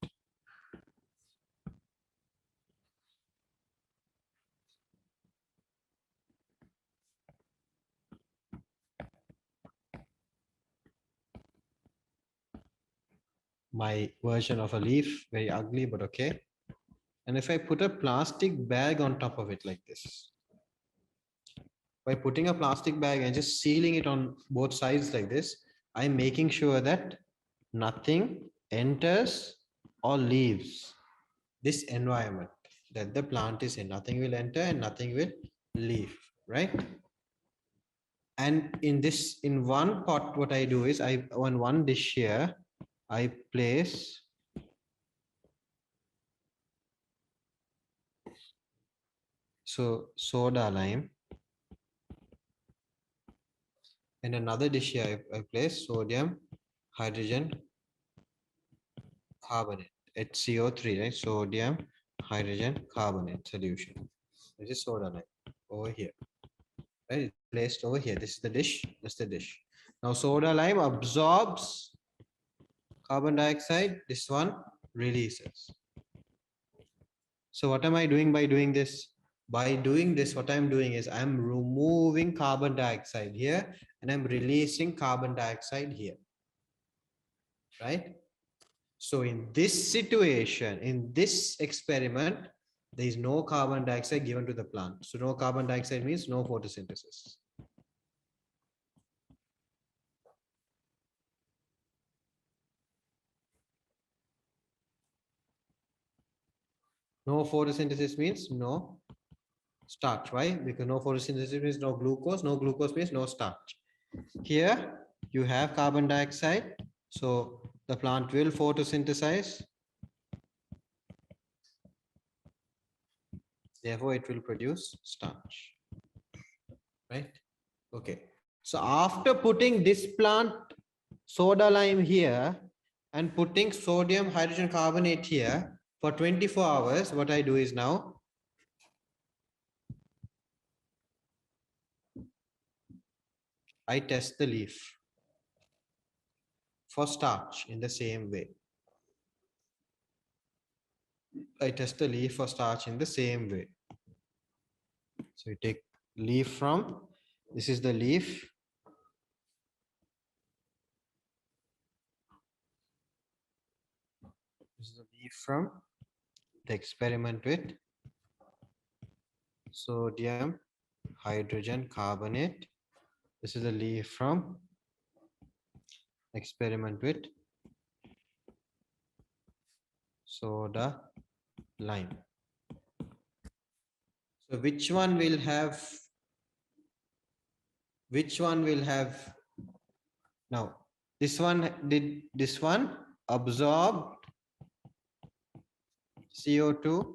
My version of a leaf, very ugly, but okay. And if I put a plastic bag on top of it like this, by putting a plastic bag and just sealing it on both sides like this, I'm making sure that nothing enters or leaves this environment that the plant is in. Nothing will enter and nothing will leave, right? And in one pot, what I do is on one dish here, I place soda lime. In another dish here, I place sodium hydrogen carbonate, HCO3, right? Sodium hydrogen carbonate solution. This is soda lime over here, right? It's placed over here. This is the dish. That's the dish. Now soda lime absorbs carbon dioxide. This one releases. So what am I doing by doing this? By doing this, what I'm doing is I'm removing carbon dioxide here and I'm releasing carbon dioxide here, right? So in this situation, in this experiment, there is no carbon dioxide given to the plant. So no carbon dioxide means no photosynthesis. No photosynthesis means no starch. Why? Because no photosynthesis means no glucose. No glucose means no starch. Here you have carbon dioxide. So the plant will photosynthesize. Therefore, it will produce starch. Right? Okay. So after putting this plant soda lime here and putting sodium hydrogen carbonate here for 24 hours, what I do is now I test the leaf for starch in the same way. I test the leaf for starch in the same way. So you take leaf from, this is the leaf. This is the leaf from the experiment with sodium hydrogen carbonate. This is the leaf from experiment with soda lime. So which one will have now this one absorb CO2,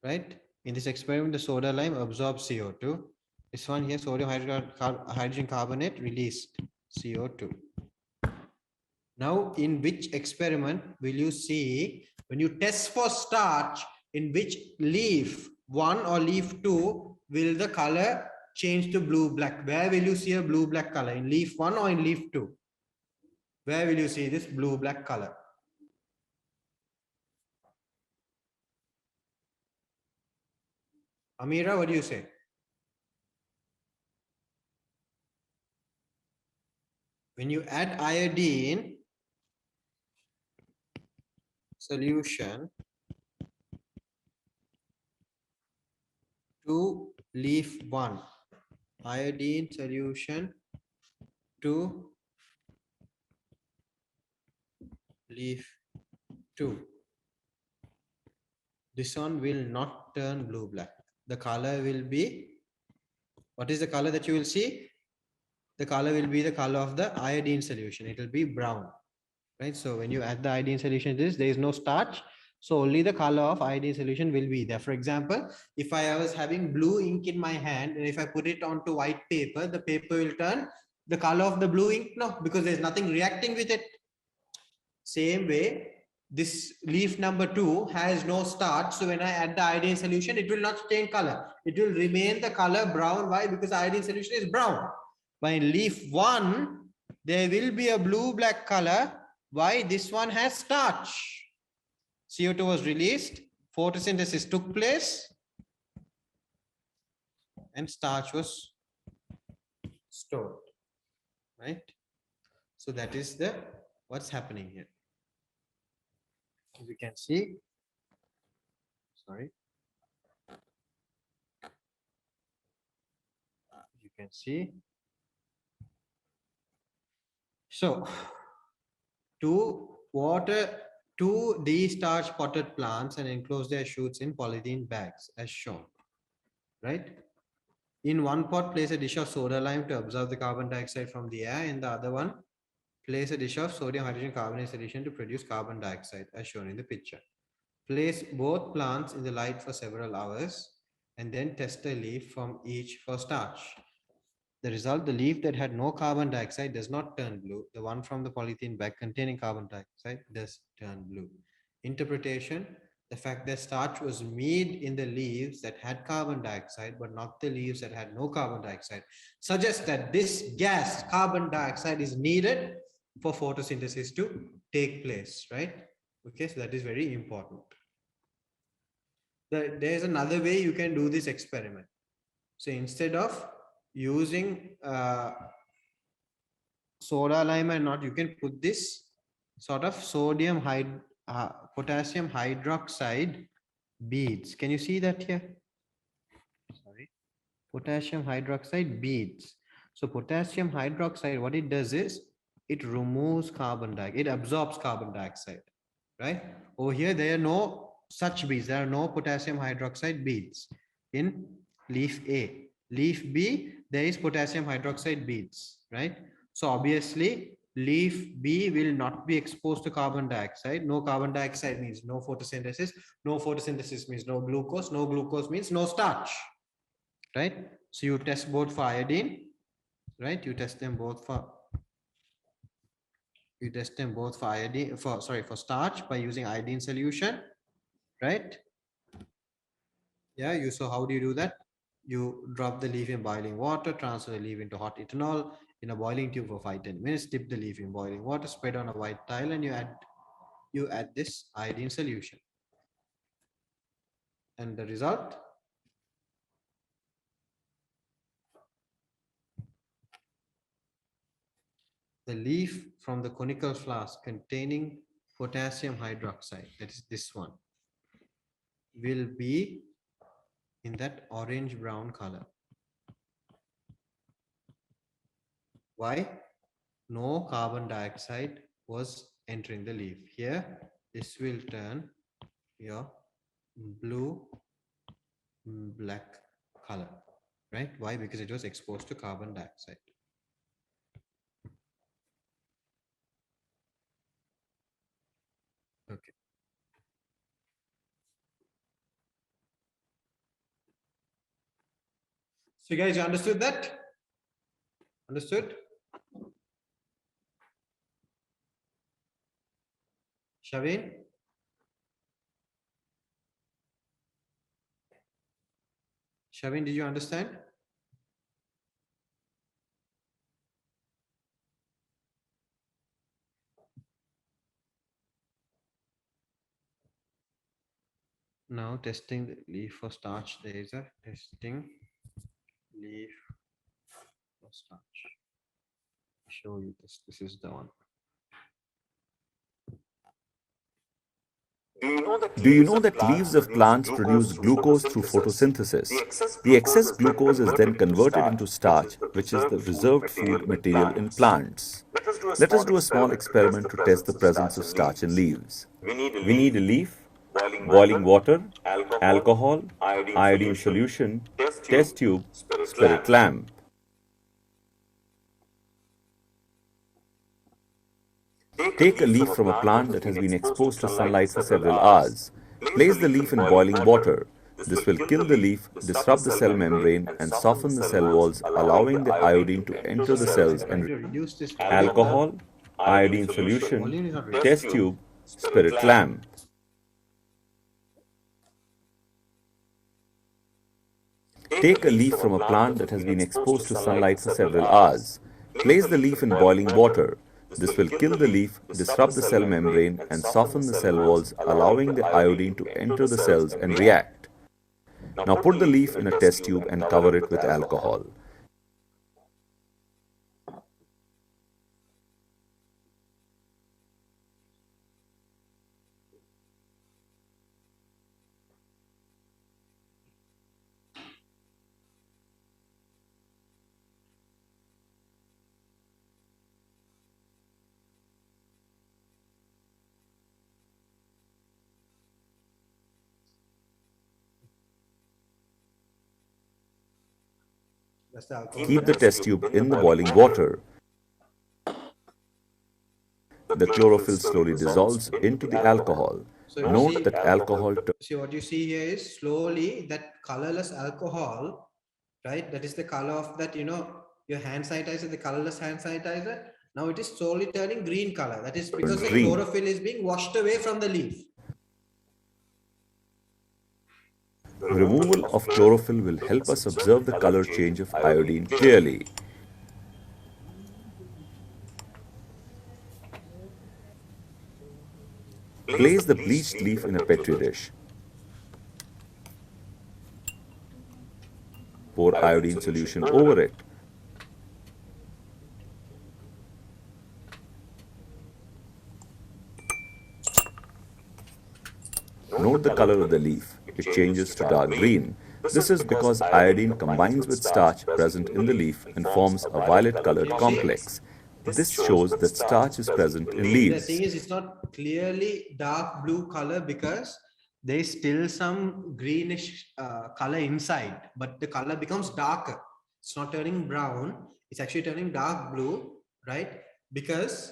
right? In this experiment, the soda lime absorbs CO2. This one here, sodium hydrogen carbonate released CO2. Now, in which experiment will you see when you test for starch, in which leaf 1 or leaf 2 will the color change to blue black? Where will you see a blue black color? In leaf 1 or in leaf 2? Where will you see this blue black color? Amira, what do you say? When you add iodine solution to leaf 1, iodine solution to leaf 2, this one will not turn blue black. The color will be, what is the color that you will see? The color will be the color of the iodine solution. It will be brown, right? So when you add the iodine solution to this, there is no starch. So only the color of iodine solution will be there. For example, if I was having blue ink in my hand and if I put it onto white paper, the paper will turn the color of the blue ink? No, because there's nothing reacting with it. Same way, this leaf number 2 has no starch. So when I add the iodine solution, it will not change color. It will remain the color brown. Why? Because iodine solution is brown. But in leaf 1, there will be a blue-black color. Why? This one has starch. CO2 was released, photosynthesis took place, and starch was stored. Right? So that is the what's happening here. As you can see, sorry, you can see. So, to water 2 de-starch potted plants and enclose their shoots in polythene bags as shown, right? In one pot, place a dish of soda lime to absorb the carbon dioxide from the air. In the other one, place a dish of sodium hydrogen carbonate solution to produce carbon dioxide as shown in the picture. Place both plants in the light for several hours and then test a leaf from each for starch. The result, the leaf that had no carbon dioxide does not turn blue. The one from the polythene bag containing carbon dioxide does turn blue. Interpretation, the fact that starch was made in the leaves that had carbon dioxide, but not the leaves that had no carbon dioxide, suggests that this gas, carbon dioxide, is needed for photosynthesis to take place, right? Okay, so that is very important. There's another way you can do this experiment. So instead of using soda lime and not, you can put this sort of potassium hydroxide beads. Can you see that here? Sorry, potassium hydroxide beads. So potassium hydroxide, what it does is it removes carbon dioxide, it absorbs carbon dioxide, right? Over here, there are no such beads. There are no potassium hydroxide beads in leaf A. Leaf B, there is potassium hydroxide beads, right? So obviously, leaf B will not be exposed to carbon dioxide. No carbon dioxide means no photosynthesis. No photosynthesis means no glucose. No glucose means no starch, right? So you test both for iodine, right? You test them both for iodine, for starch by using iodine solution, right? Yeah, so how do you do that? You drop the leaf in boiling water, transfer the leaf into hot ethanol in a boiling tube for 5-10 minutes, dip the leaf in boiling water, spread on a white tile, and you add this iodine solution. And the result, the leaf from the conical flask containing potassium hydroxide, that is this one, will be in that orange brown color. Why? no carbon dioxide was entering the leaf. Here, this will turn your blue black color, right? Why? Because it was exposed to carbon dioxide. Okay. So guys, you understood that? Understood? Shavin? Shavin, did you understand? Now testing the leaf for starch laser. Testing leaf for starch. Show you this. This is the one. Do you know that leaves of plants produce glucose through photosynthesis? The excess glucose is then converted into starch, which is the reserved food material in plants. Let us do a small experiment to test the presence of starch in leaves. We need a leaf, boiling water, alcohol, iodine solution, test tube, spirit lamp. Take a leaf from a plant that has been exposed to sunlight for several hours. Place the leaf in boiling water. This will kill the leaf, disrupt the cell membrane, and soften the cell walls, allowing the iodine to enter the cells and reduce this alcohol, iodine solution, test tube, spirit lamp. Take a leaf from a plant that has been exposed to sunlight for several hours. Place the leaf in boiling water. This will kill the leaf, disrupt the cell membrane, and soften the cell walls, allowing the iodine to enter the cells and react. Now put the leaf in a test tube and cover it with alcohol. Keep the test tube in the boiling water. The chlorophyll slowly dissolves into the alcohol. Note that alcohol. See what you see here is slowly that colorless alcohol, right? That is the color of that, your hand sanitizer, the colorless hand sanitizer. Now it is slowly turning green color. That is because the chlorophyll is being washed away from the leaf. Removal of chlorophyll will help us observe the color change of iodine clearly. Place the bleached leaf in a petri dish. Pour iodine solution over it. Note the color of the leaf. It changes to dark green. This is because iodine combines with starch present in the leaf and forms a violet-colored complex. This shows that starch is present in leaves. The thing is, it's not clearly dark blue color because there is still some greenish color inside, but the color becomes darker. It's not turning brown. It's actually turning dark blue, right? Because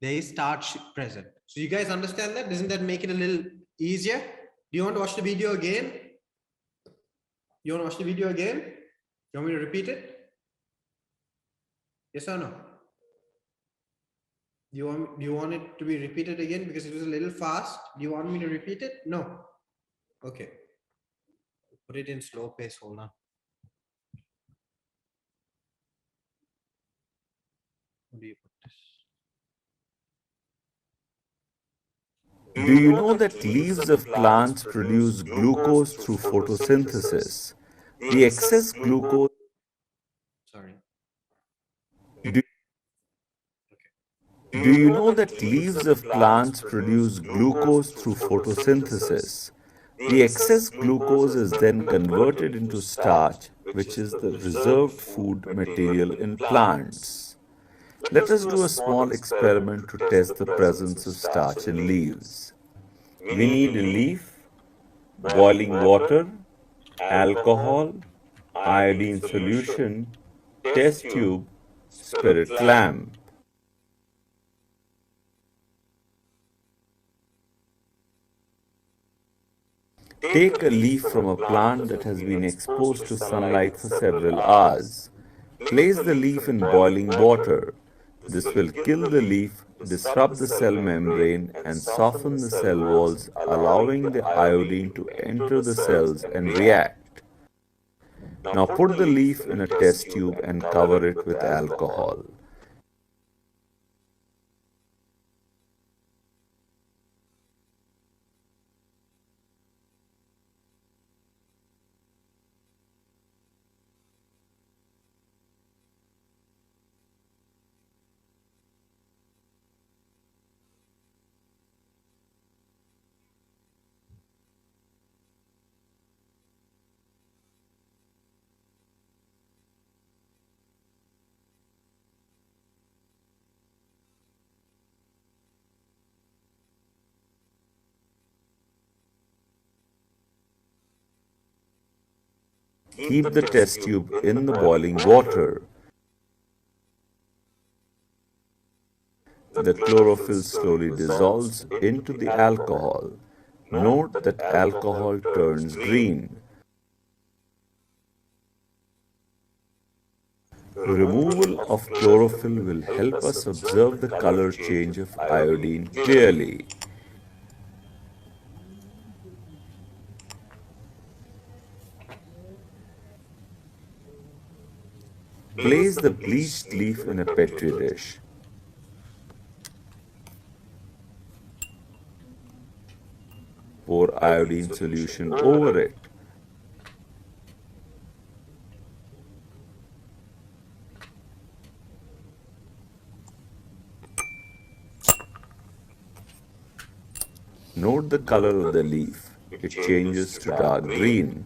there is starch present. So you guys understand that? Doesn't that make it a little easier? Do you want to watch the video again? You want to watch the video again? You want me to repeat it? Yes or no? Do you want it to be repeated again because it was a little fast? Do you want me to repeat it? No. Okay. Put it in slow pace. Hold on. How do you put this? Do you know that leaves of plants produce glucose through photosynthesis? The excess glucose. Sorry. Do you know that leaves of plants produce glucose through photosynthesis? The excess glucose is then converted into starch, which is the reserved food material in plants. Let us do a small experiment to test the presence of starch in leaves. We need a leaf, boiling water, alcohol, iodine solution, test tube, spirit lamp. Take a leaf from a plant that has been exposed to sunlight for several hours. Place the leaf in boiling water. This will kill the leaf, disrupt the cell membrane, and soften the cell walls, allowing the iodine to enter the cells and react. Now put the leaf in a test tube and cover it with alcohol. Keep the test tube in the boiling water. The chlorophyll slowly dissolves into the alcohol. Note that alcohol turns green. Removal of chlorophyll will help us observe the color change of iodine clearly. Place the bleached leaf in a petri dish. Pour iodine solution over it. Note the color of the leaf. It changes to dark green.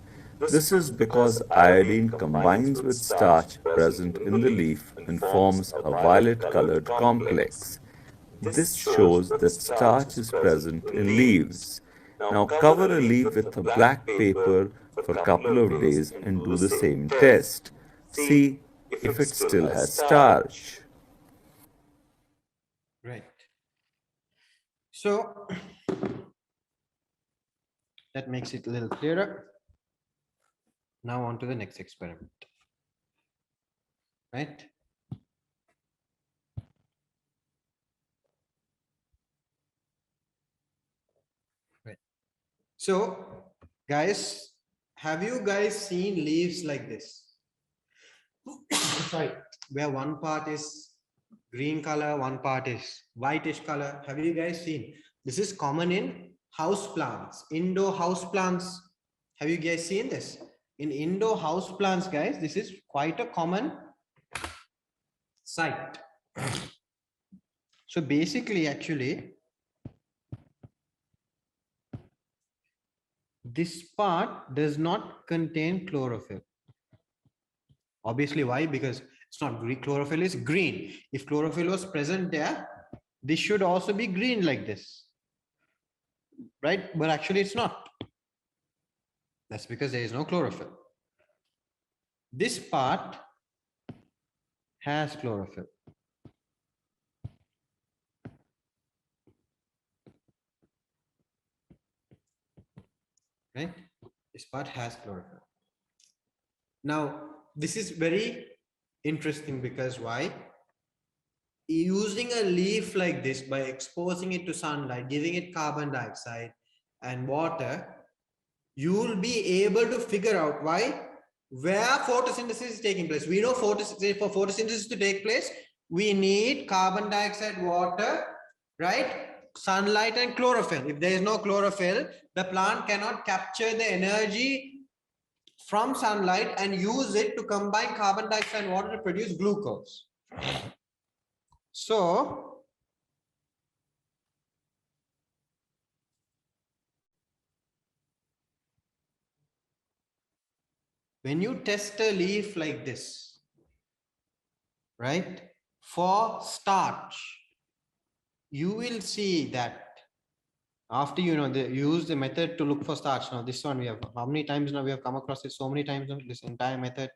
This is because iodine combines with starch present in the leaf and forms a violet-colored complex. This shows that starch is present in leaves. Now cover a leaf with a black paper for a couple of days and do the same test. See if it still has starch. Right. So that makes it a little clearer. Now on to the next experiment. Right? Right. So, guys, have you guys seen leaves like this? Sorry, where one part is green color, one part is whitish color. Have you guys seen? This is common in house plants, indoor house plants. Have you guys seen this? In indoor house plants, guys, this is quite a common sight. So basically, actually, this part does not contain chlorophyll. Obviously, why? Because it's not green. Chlorophyll is green. If chlorophyll was present there, this should also be green like this, right? But actually it's not. That's because there is no chlorophyll. This part has chlorophyll. Right? This part has chlorophyll. Now, this is very interesting because why? Using a leaf like this, by exposing it to sunlight, giving it carbon dioxide and water, you will be able to figure out why, where photosynthesis is taking place. We know for photosynthesis to take place, we need carbon dioxide, water, right? Sunlight and chlorophyll. If there is no chlorophyll, the plant cannot capture the energy from sunlight and use it to combine carbon dioxide and water to produce glucose. So when you test a leaf like this, right, For starch, you will see that after use the method to look for starch. Now this one we have, how many times now we have come across it? So many times now, this entire method.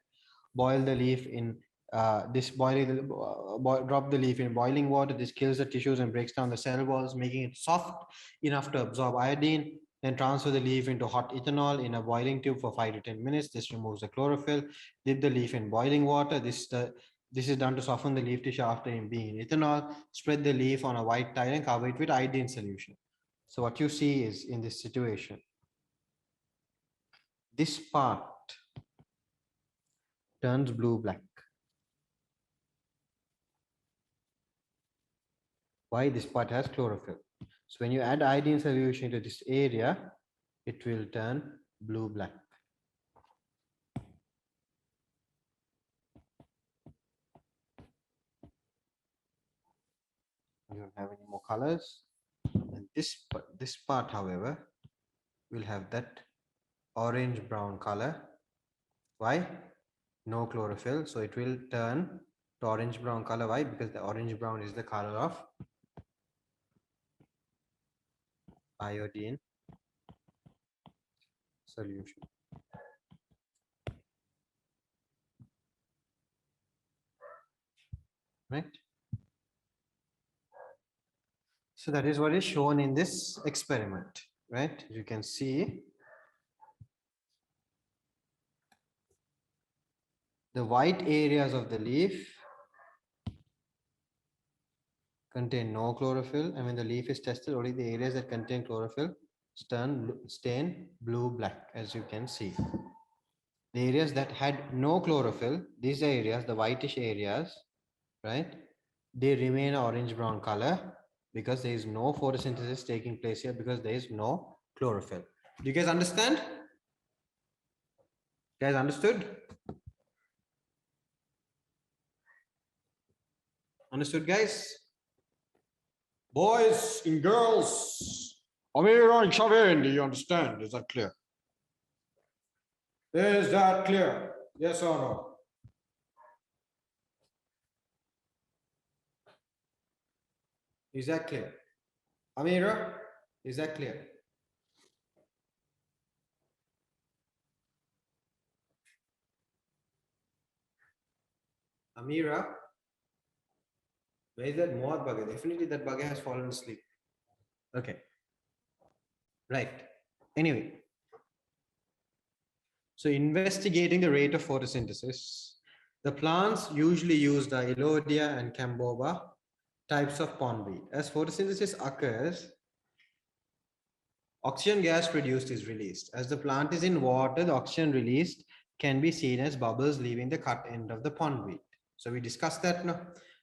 Boil the leaf in drop the leaf in boiling water. This kills the tissues and breaks down the cell walls, making it soft enough to absorb iodine. Then transfer the leaf into hot ethanol in a boiling tube for 5 to 10 minutes. This removes the chlorophyll. Dip the leaf in boiling water. This is done to soften the leaf tissue after being in ethanol. Spread the leaf on a white tile and cover it with iodine solution. So what you see is, in this situation, this part turns blue-black. Why? This part has chlorophyll. So when you add iodine solution to this area, it will turn blue-black. You don't have any more colors. And this part, however, will have that orange-brown color. Why? No chlorophyll, so it will turn to orange-brown color. Why? Because the orange-brown is the color of iodine solution. Right? So that is what is shown in this experiment, right? You can see the white areas of the leaf contain no chlorophyll, and when the leaf is tested, only the areas that contain chlorophyll stain blue-black, as you can see. The areas that had no chlorophyll, these areas, the whitish areas, right, they remain orange-brown color because there is no photosynthesis taking place here, because there is no chlorophyll. Do you guys understand? Guys understood? Understood, guys? Boys and girls, Amira and Shavin, do you understand? Is that clear? Is that clear? Yes or no? Is that clear? Amira, is that clear? Amira, where is that Mohad bugger? Definitely that bugger has fallen asleep. Okay. Right. Anyway. So investigating the rate of photosynthesis, the plants usually use the Elodia and Camboba types of pondweed. As photosynthesis occurs, oxygen gas produced is released. As the plant is in water, the oxygen released can be seen as bubbles leaving the cut end of the pondweed. So we discussed that now.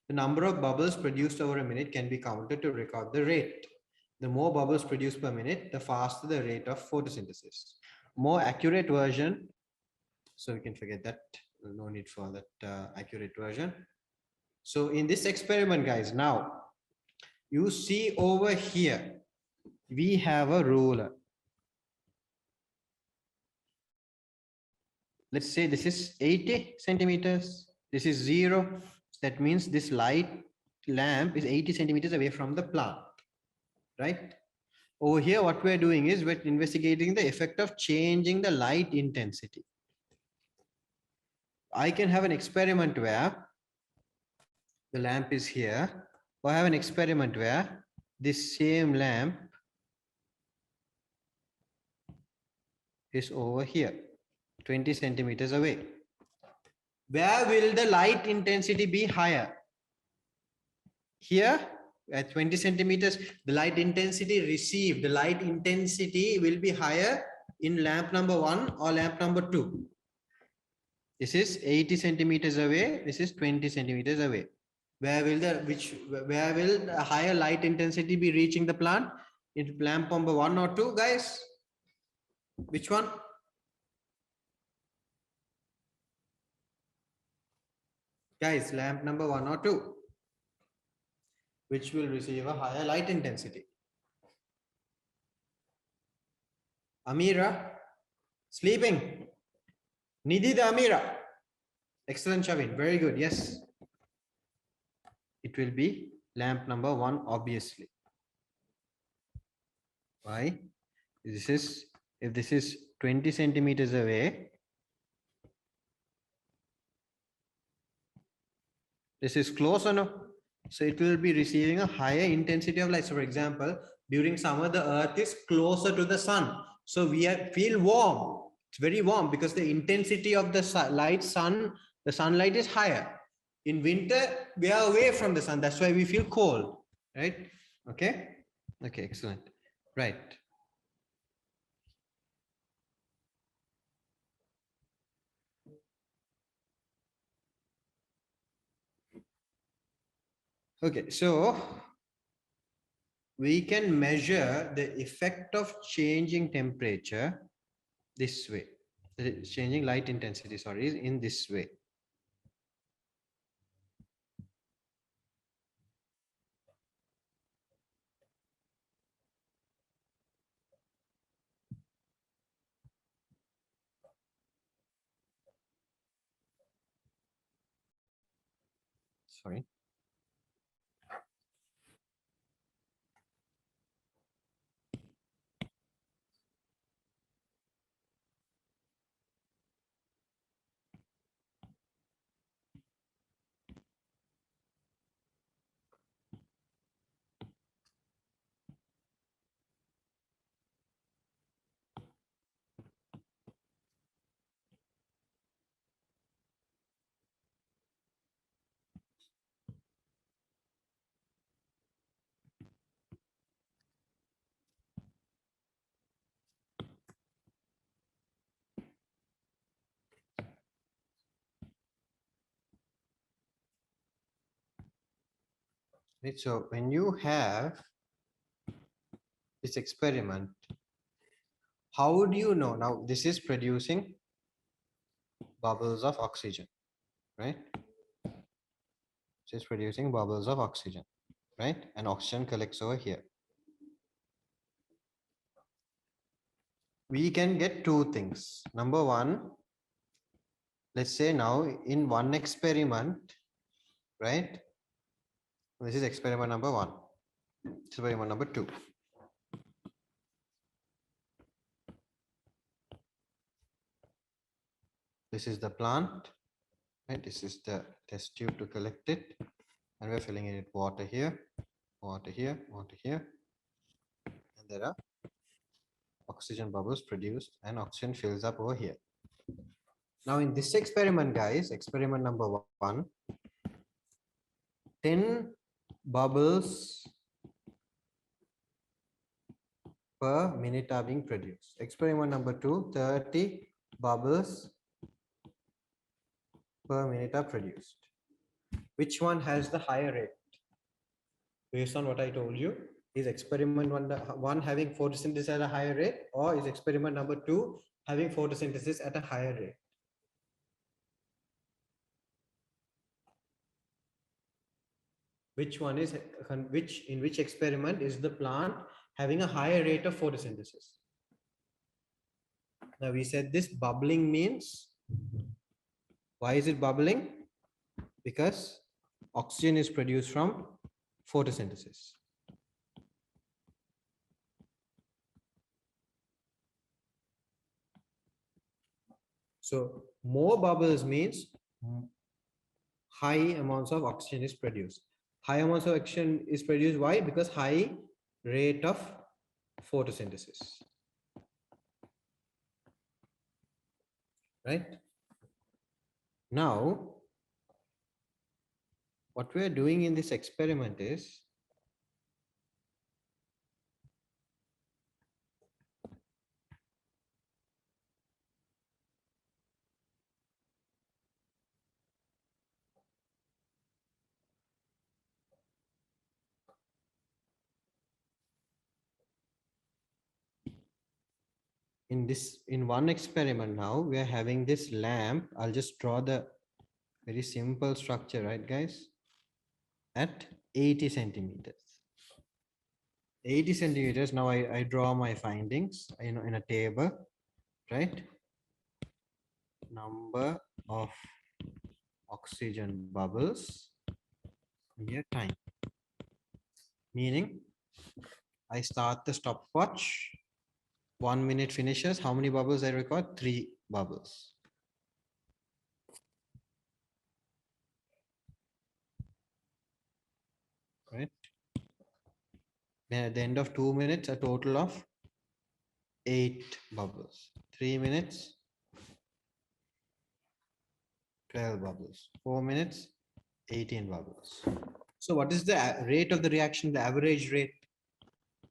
The number of bubbles produced over a minute can be counted to record the rate. The more bubbles produced per minute, the faster the rate of photosynthesis. More accurate version, so we can forget that, no need for that accurate version. So in this experiment, guys, now you see over here, we have a ruler. Let's say this is 80 centimeters, this is 0. That means this light lamp is 80 centimeters away from the plant, right? Over here, what we're doing is we're investigating the effect of changing the light intensity. I can have an experiment where the lamp is here, or I have an experiment where this same lamp is over here, 20 centimeters away. Where will the light intensity be higher? Here at 20 centimeters, the light intensity received, the light intensity will be higher in lamp number 1 or lamp number 2. This is 80 centimeters away, this is 20 centimeters away. Where will the higher light intensity be reaching the plant? In lamp number 1 or 2, guys? Which one? Guys, lamp number 1 or 2, which will receive a higher light intensity. Amira, sleeping. Nidhi the Amira. Excellent, Shavin. Very good. Yes. it will be lamp number 1, obviously. Why? This is, if this is 20 centimeters away, this is close or no? So it will be receiving a higher intensity of light. So for example, during summer, the earth is closer to the sun. So we feel warm. It's very warm because the intensity of the the sunlight is higher. In winter, we are away from the sun. That's why we feel cold, right? Okay. Okay, excellent. Right. Okay, so we can measure the effect of changing temperature this way. Changing light intensity, sorry, in this way. Sorry. Right, so when you have this experiment, how would you know? Now this is producing bubbles of oxygen, right? This is producing bubbles of oxygen, right? And oxygen collects over here. We can get two things. Number one, let's say now in one experiment, right? This is experiment number 1. Experiment number 2. This is the plant, right? This is the test tube to collect it. And we're filling in it water here, water here, water here. And there are oxygen bubbles produced and oxygen fills up over here. Now in this experiment, guys, experiment number 1, 10 bubbles per minute are being produced. Experiment number 2, 30 bubbles per minute are produced. Which one has the higher rate? Based on what I told you, is experiment one having photosynthesis at a higher rate, or is experiment number 2 having photosynthesis at a higher rate? Which one is in which experiment is the plant having a higher rate of photosynthesis? Now we said this bubbling means, why is it bubbling? Because oxygen is produced from photosynthesis. So more bubbles means high amounts of oxygen is produced. High amounts of oxygen is produced. Why? Because high rate of photosynthesis. Right? Now, what we are doing in this experiment is in one experiment. Now we are having this lamp. I'll just draw the very simple structure, right, guys? At 80 centimeters. 80 centimeters. Now I draw my findings in a table, right? Number of oxygen bubbles, Here time. Meaning I start the stopwatch. 1 minute finishes. How many bubbles I record? 3 bubbles. Right. Then at the end of 2 minutes, a total of 8 bubbles. 3 minutes, 12 bubbles. 4 minutes, 18 bubbles. So what is the rate of the reaction, the average rate?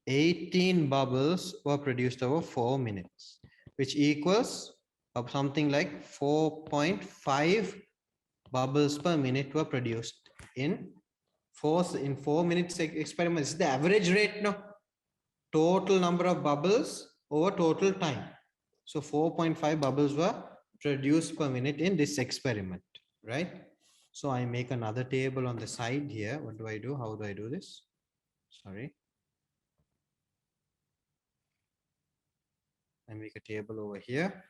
18 bubbles were produced over 4 minutes, which equals of something like 4.5 bubbles per minute were produced in 4 minutes experiment. This is the average rate, no? Total number of bubbles over total time. So 4.5 bubbles were produced per minute in this experiment, right? So I make another table on the side here. What do I do? How do I do this? Sorry. I make a table over here.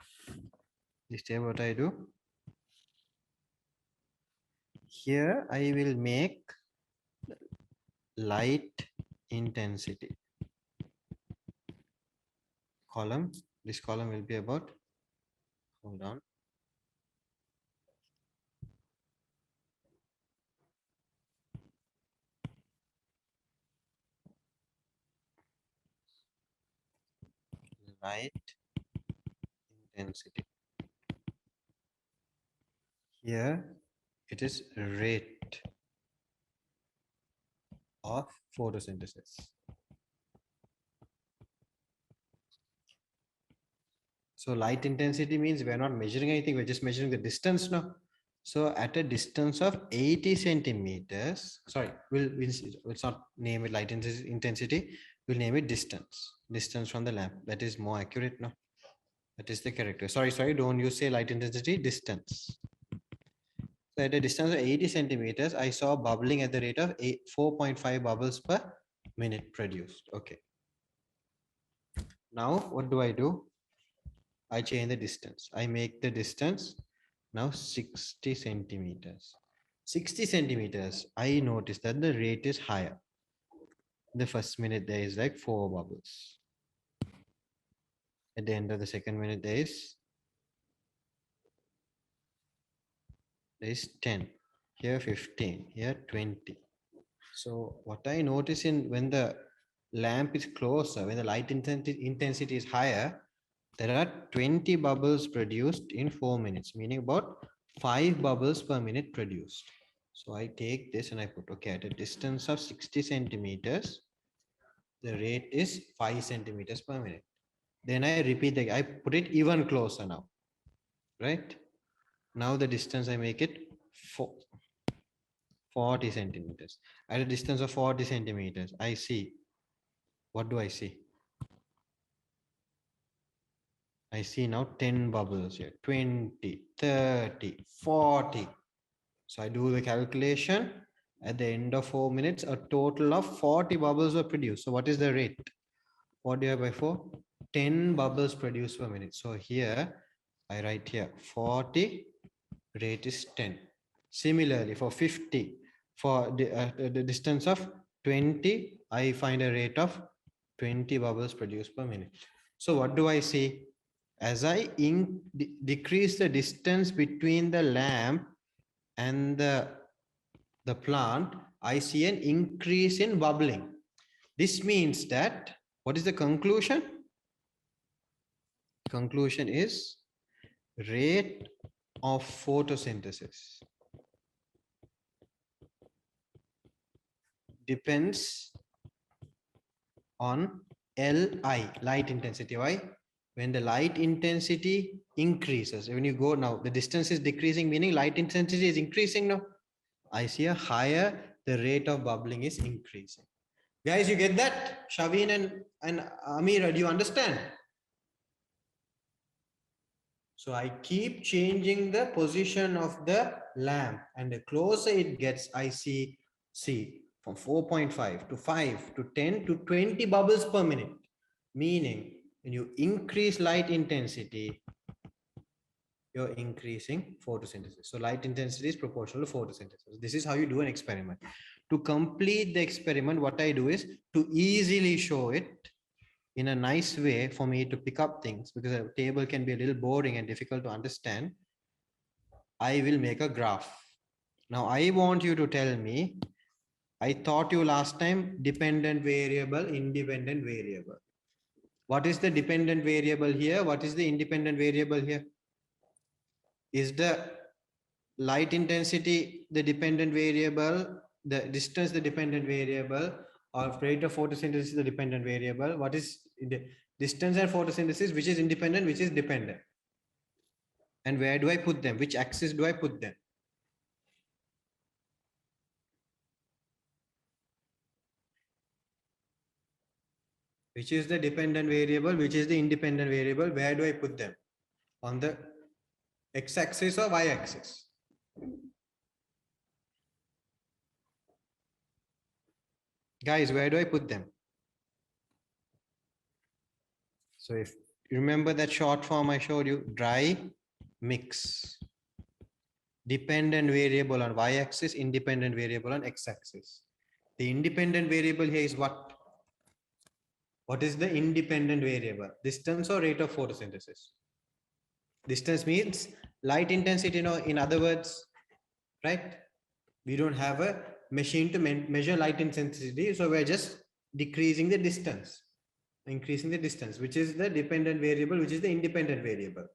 This table, what I do? Here I will make light intensity column. This column will be about, hold on. Light intensity. Here it is rate of photosynthesis. So light intensity means we're not measuring anything, we're just measuring the distance now. So at a distance of 80 centimeters, sorry, we'll not name it light intensity, we'll name it distance from the lamp. That is more accurate now. That is the character. Sorry, don't you say light intensity, distance. So at a distance of 80 centimeters, I saw bubbling at the rate of 4.5 bubbles per minute produced. Okay. Now what do? I change the distance. I make the distance now 60 centimeters. 60 centimeters, I notice that the rate is higher. The first minute there is like 4 bubbles. At the end of the second minute there is 10. Here 15. Here 20. So what I notice when the lamp is closer, when the light intensity is higher, there are 20 bubbles produced in 4 minutes, meaning about 5 bubbles per minute produced. So I take this and I put, okay, at a distance of 60 centimeters, the rate is 5 centimeters per minute. Then I repeat I put it even closer now, right? Now the distance I make it 40 centimeters. At a distance of 40 centimeters, I see, what do I see? I see now 10 bubbles here, 20, 30, 40. So I do the calculation. At the end of 4 minutes, a total of 40 bubbles were produced. So what is the rate? What divided by 4? 10 bubbles produced per minute. So here, I write here 40, rate is 10. Similarly, for 50, for the distance of 20, I find a rate of 20 bubbles produced per minute. So what do I see? As I decrease the distance between the lamp and the plant, I see an increase in bubbling. This means that, what is the conclusion? Conclusion is rate of photosynthesis depends on Li, light intensity. Why? When the light intensity increases, when you go now, the distance is decreasing, meaning light intensity is increasing now. I see a higher, the rate of bubbling is increasing. Guys, you get that? Shaveen and Amira, do you understand? So I keep changing the position of the lamp, and the closer it gets, I see from 4.5 to 5 to 10 to 20 bubbles per minute. Meaning when you increase light intensity, you're increasing photosynthesis. So light intensity is proportional to photosynthesis. This is how you do an experiment. To complete the experiment, what I do is to easily show it in a nice way for me to pick up things, because a table can be a little boring and difficult to understand. I will make a graph. Now I want you to tell me, I taught you last time dependent variable, independent variable. What is the dependent variable here? What is the independent variable here? Is the light intensity the dependent variable, the distance the dependent variable, or rate of photosynthesis the dependent variable? What is the distance and photosynthesis, which is independent, which is dependent? And where do I put them? Which axis do I put them? Which is the dependent variable, which is the independent variable? Where do I put them? On the x-axis or y-axis? Guys, where do I put them? So if you remember that short form I showed you, dry mix. Dependent variable on y-axis, independent variable on x-axis. The independent variable here is what? What is the independent variable? Distance or rate of photosynthesis? Distance means light intensity, in other words, right? We don't have a machine to measure light intensity, so we're just decreasing the distance, increasing the distance, which is the dependent variable, which is the independent variable.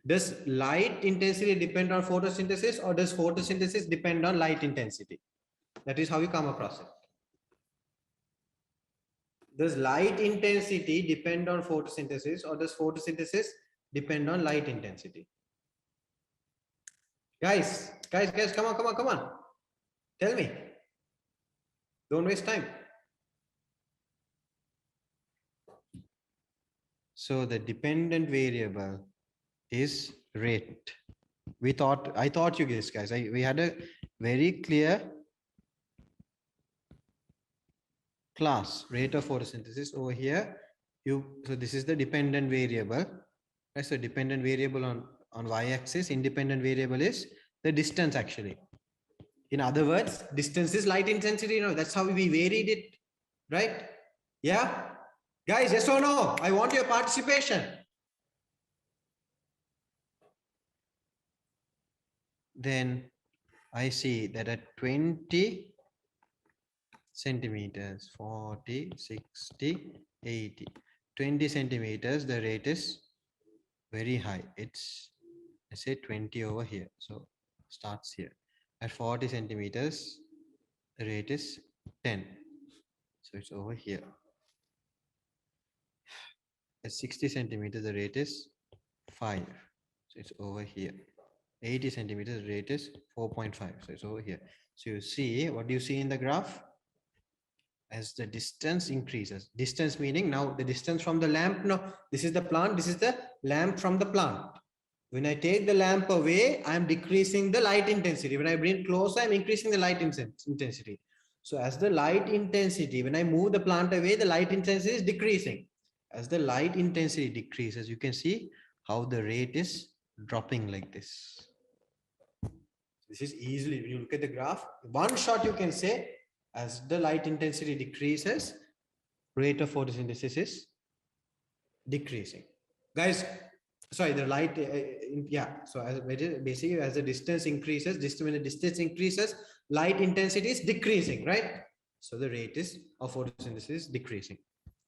Does light intensity depend on photosynthesis, or does photosynthesis depend on light intensity? That is how you come across it. Does light intensity depend on photosynthesis, or does photosynthesis depend on light intensity? Guys, come on. Tell me. Don't waste time. So the dependent variable is rate. I taught you this, guys. We had a very clear class, rate of photosynthesis over here. So this is the dependent variable. Right? So dependent variable on y-axis, independent variable is the distance actually. In other words, distance is light intensity. That's how we varied it, right? Yeah, guys, yes or no? I want your participation. Then I see that at 20 centimeters, 40, 60, 80, 20 centimeters, the rate is very high. It's, I say 20 over here. So starts here. At 40 centimeters, the rate is 10. So it's over here. At 60 centimeters, the rate is 5. So it's over here. 80 centimeters, the rate is 4.5. So it's over here. So you see, what do you see in the graph? As the distance increases, distance meaning now the distance from the lamp. No, this is the plant. This is the lamp from the plant. When I take the lamp away, I'm decreasing the light intensity. When I bring it closer, I'm increasing the light intensity. So as the light intensity, when I move the plant away, the light intensity is decreasing. As the light intensity decreases, you can see how the rate is dropping like this. This is easily, when you look at the graph, one shot you can say, as the light intensity decreases, rate of photosynthesis is decreasing. Guys, sorry, the light, yeah. So as basically, as the distance increases, when the distance increases, light intensity is decreasing, right? So the rate of photosynthesis is decreasing.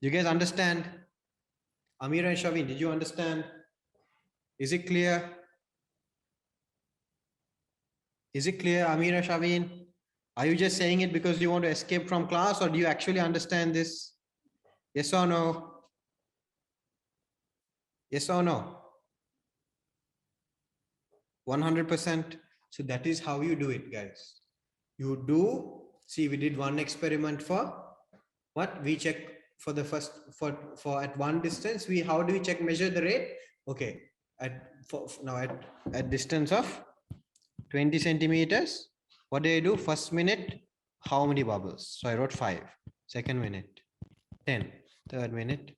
You guys understand? Amira and Shavin, did you understand? Is it clear? Is it clear, Amira, Shavin? Are you just saying it because you want to escape from class, or do you actually understand this? Yes or no? Yes or no? 100%. So that is how you do it, guys. You do, see, we did one experiment for what? We check for the first, for at one distance, how do we check, measure the rate? Okay, at distance of 20 centimeters, what do I do? First minute, how many bubbles? So I wrote 5. Second minute, 10. Third minute,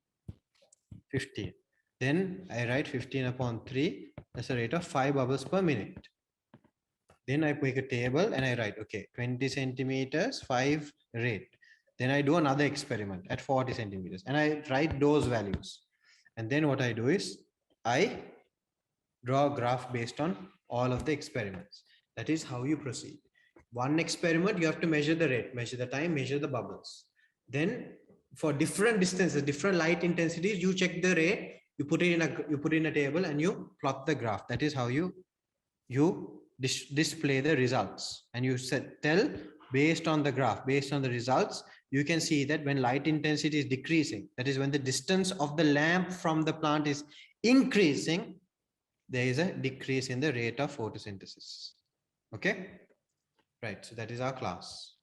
15. Then I write 15 upon 3. That's a rate of 5 bubbles per minute. Then I make a table and I write, okay, 20 centimeters, 5 rate. Then I do another experiment at 40 centimeters and I write those values. And then what I do is I draw a graph based on all of the experiments. That is how you proceed. One experiment, you have to measure the rate, measure the time, measure the bubbles. Then for different distances, different light intensities, you check the rate, you put it in a table and you plot the graph. That is how you display the results. And you tell based on the graph, based on the results, you can see that when light intensity is decreasing, that is when the distance of the lamp from the plant is increasing, there is a decrease in the rate of photosynthesis. Okay, right, so that is our class.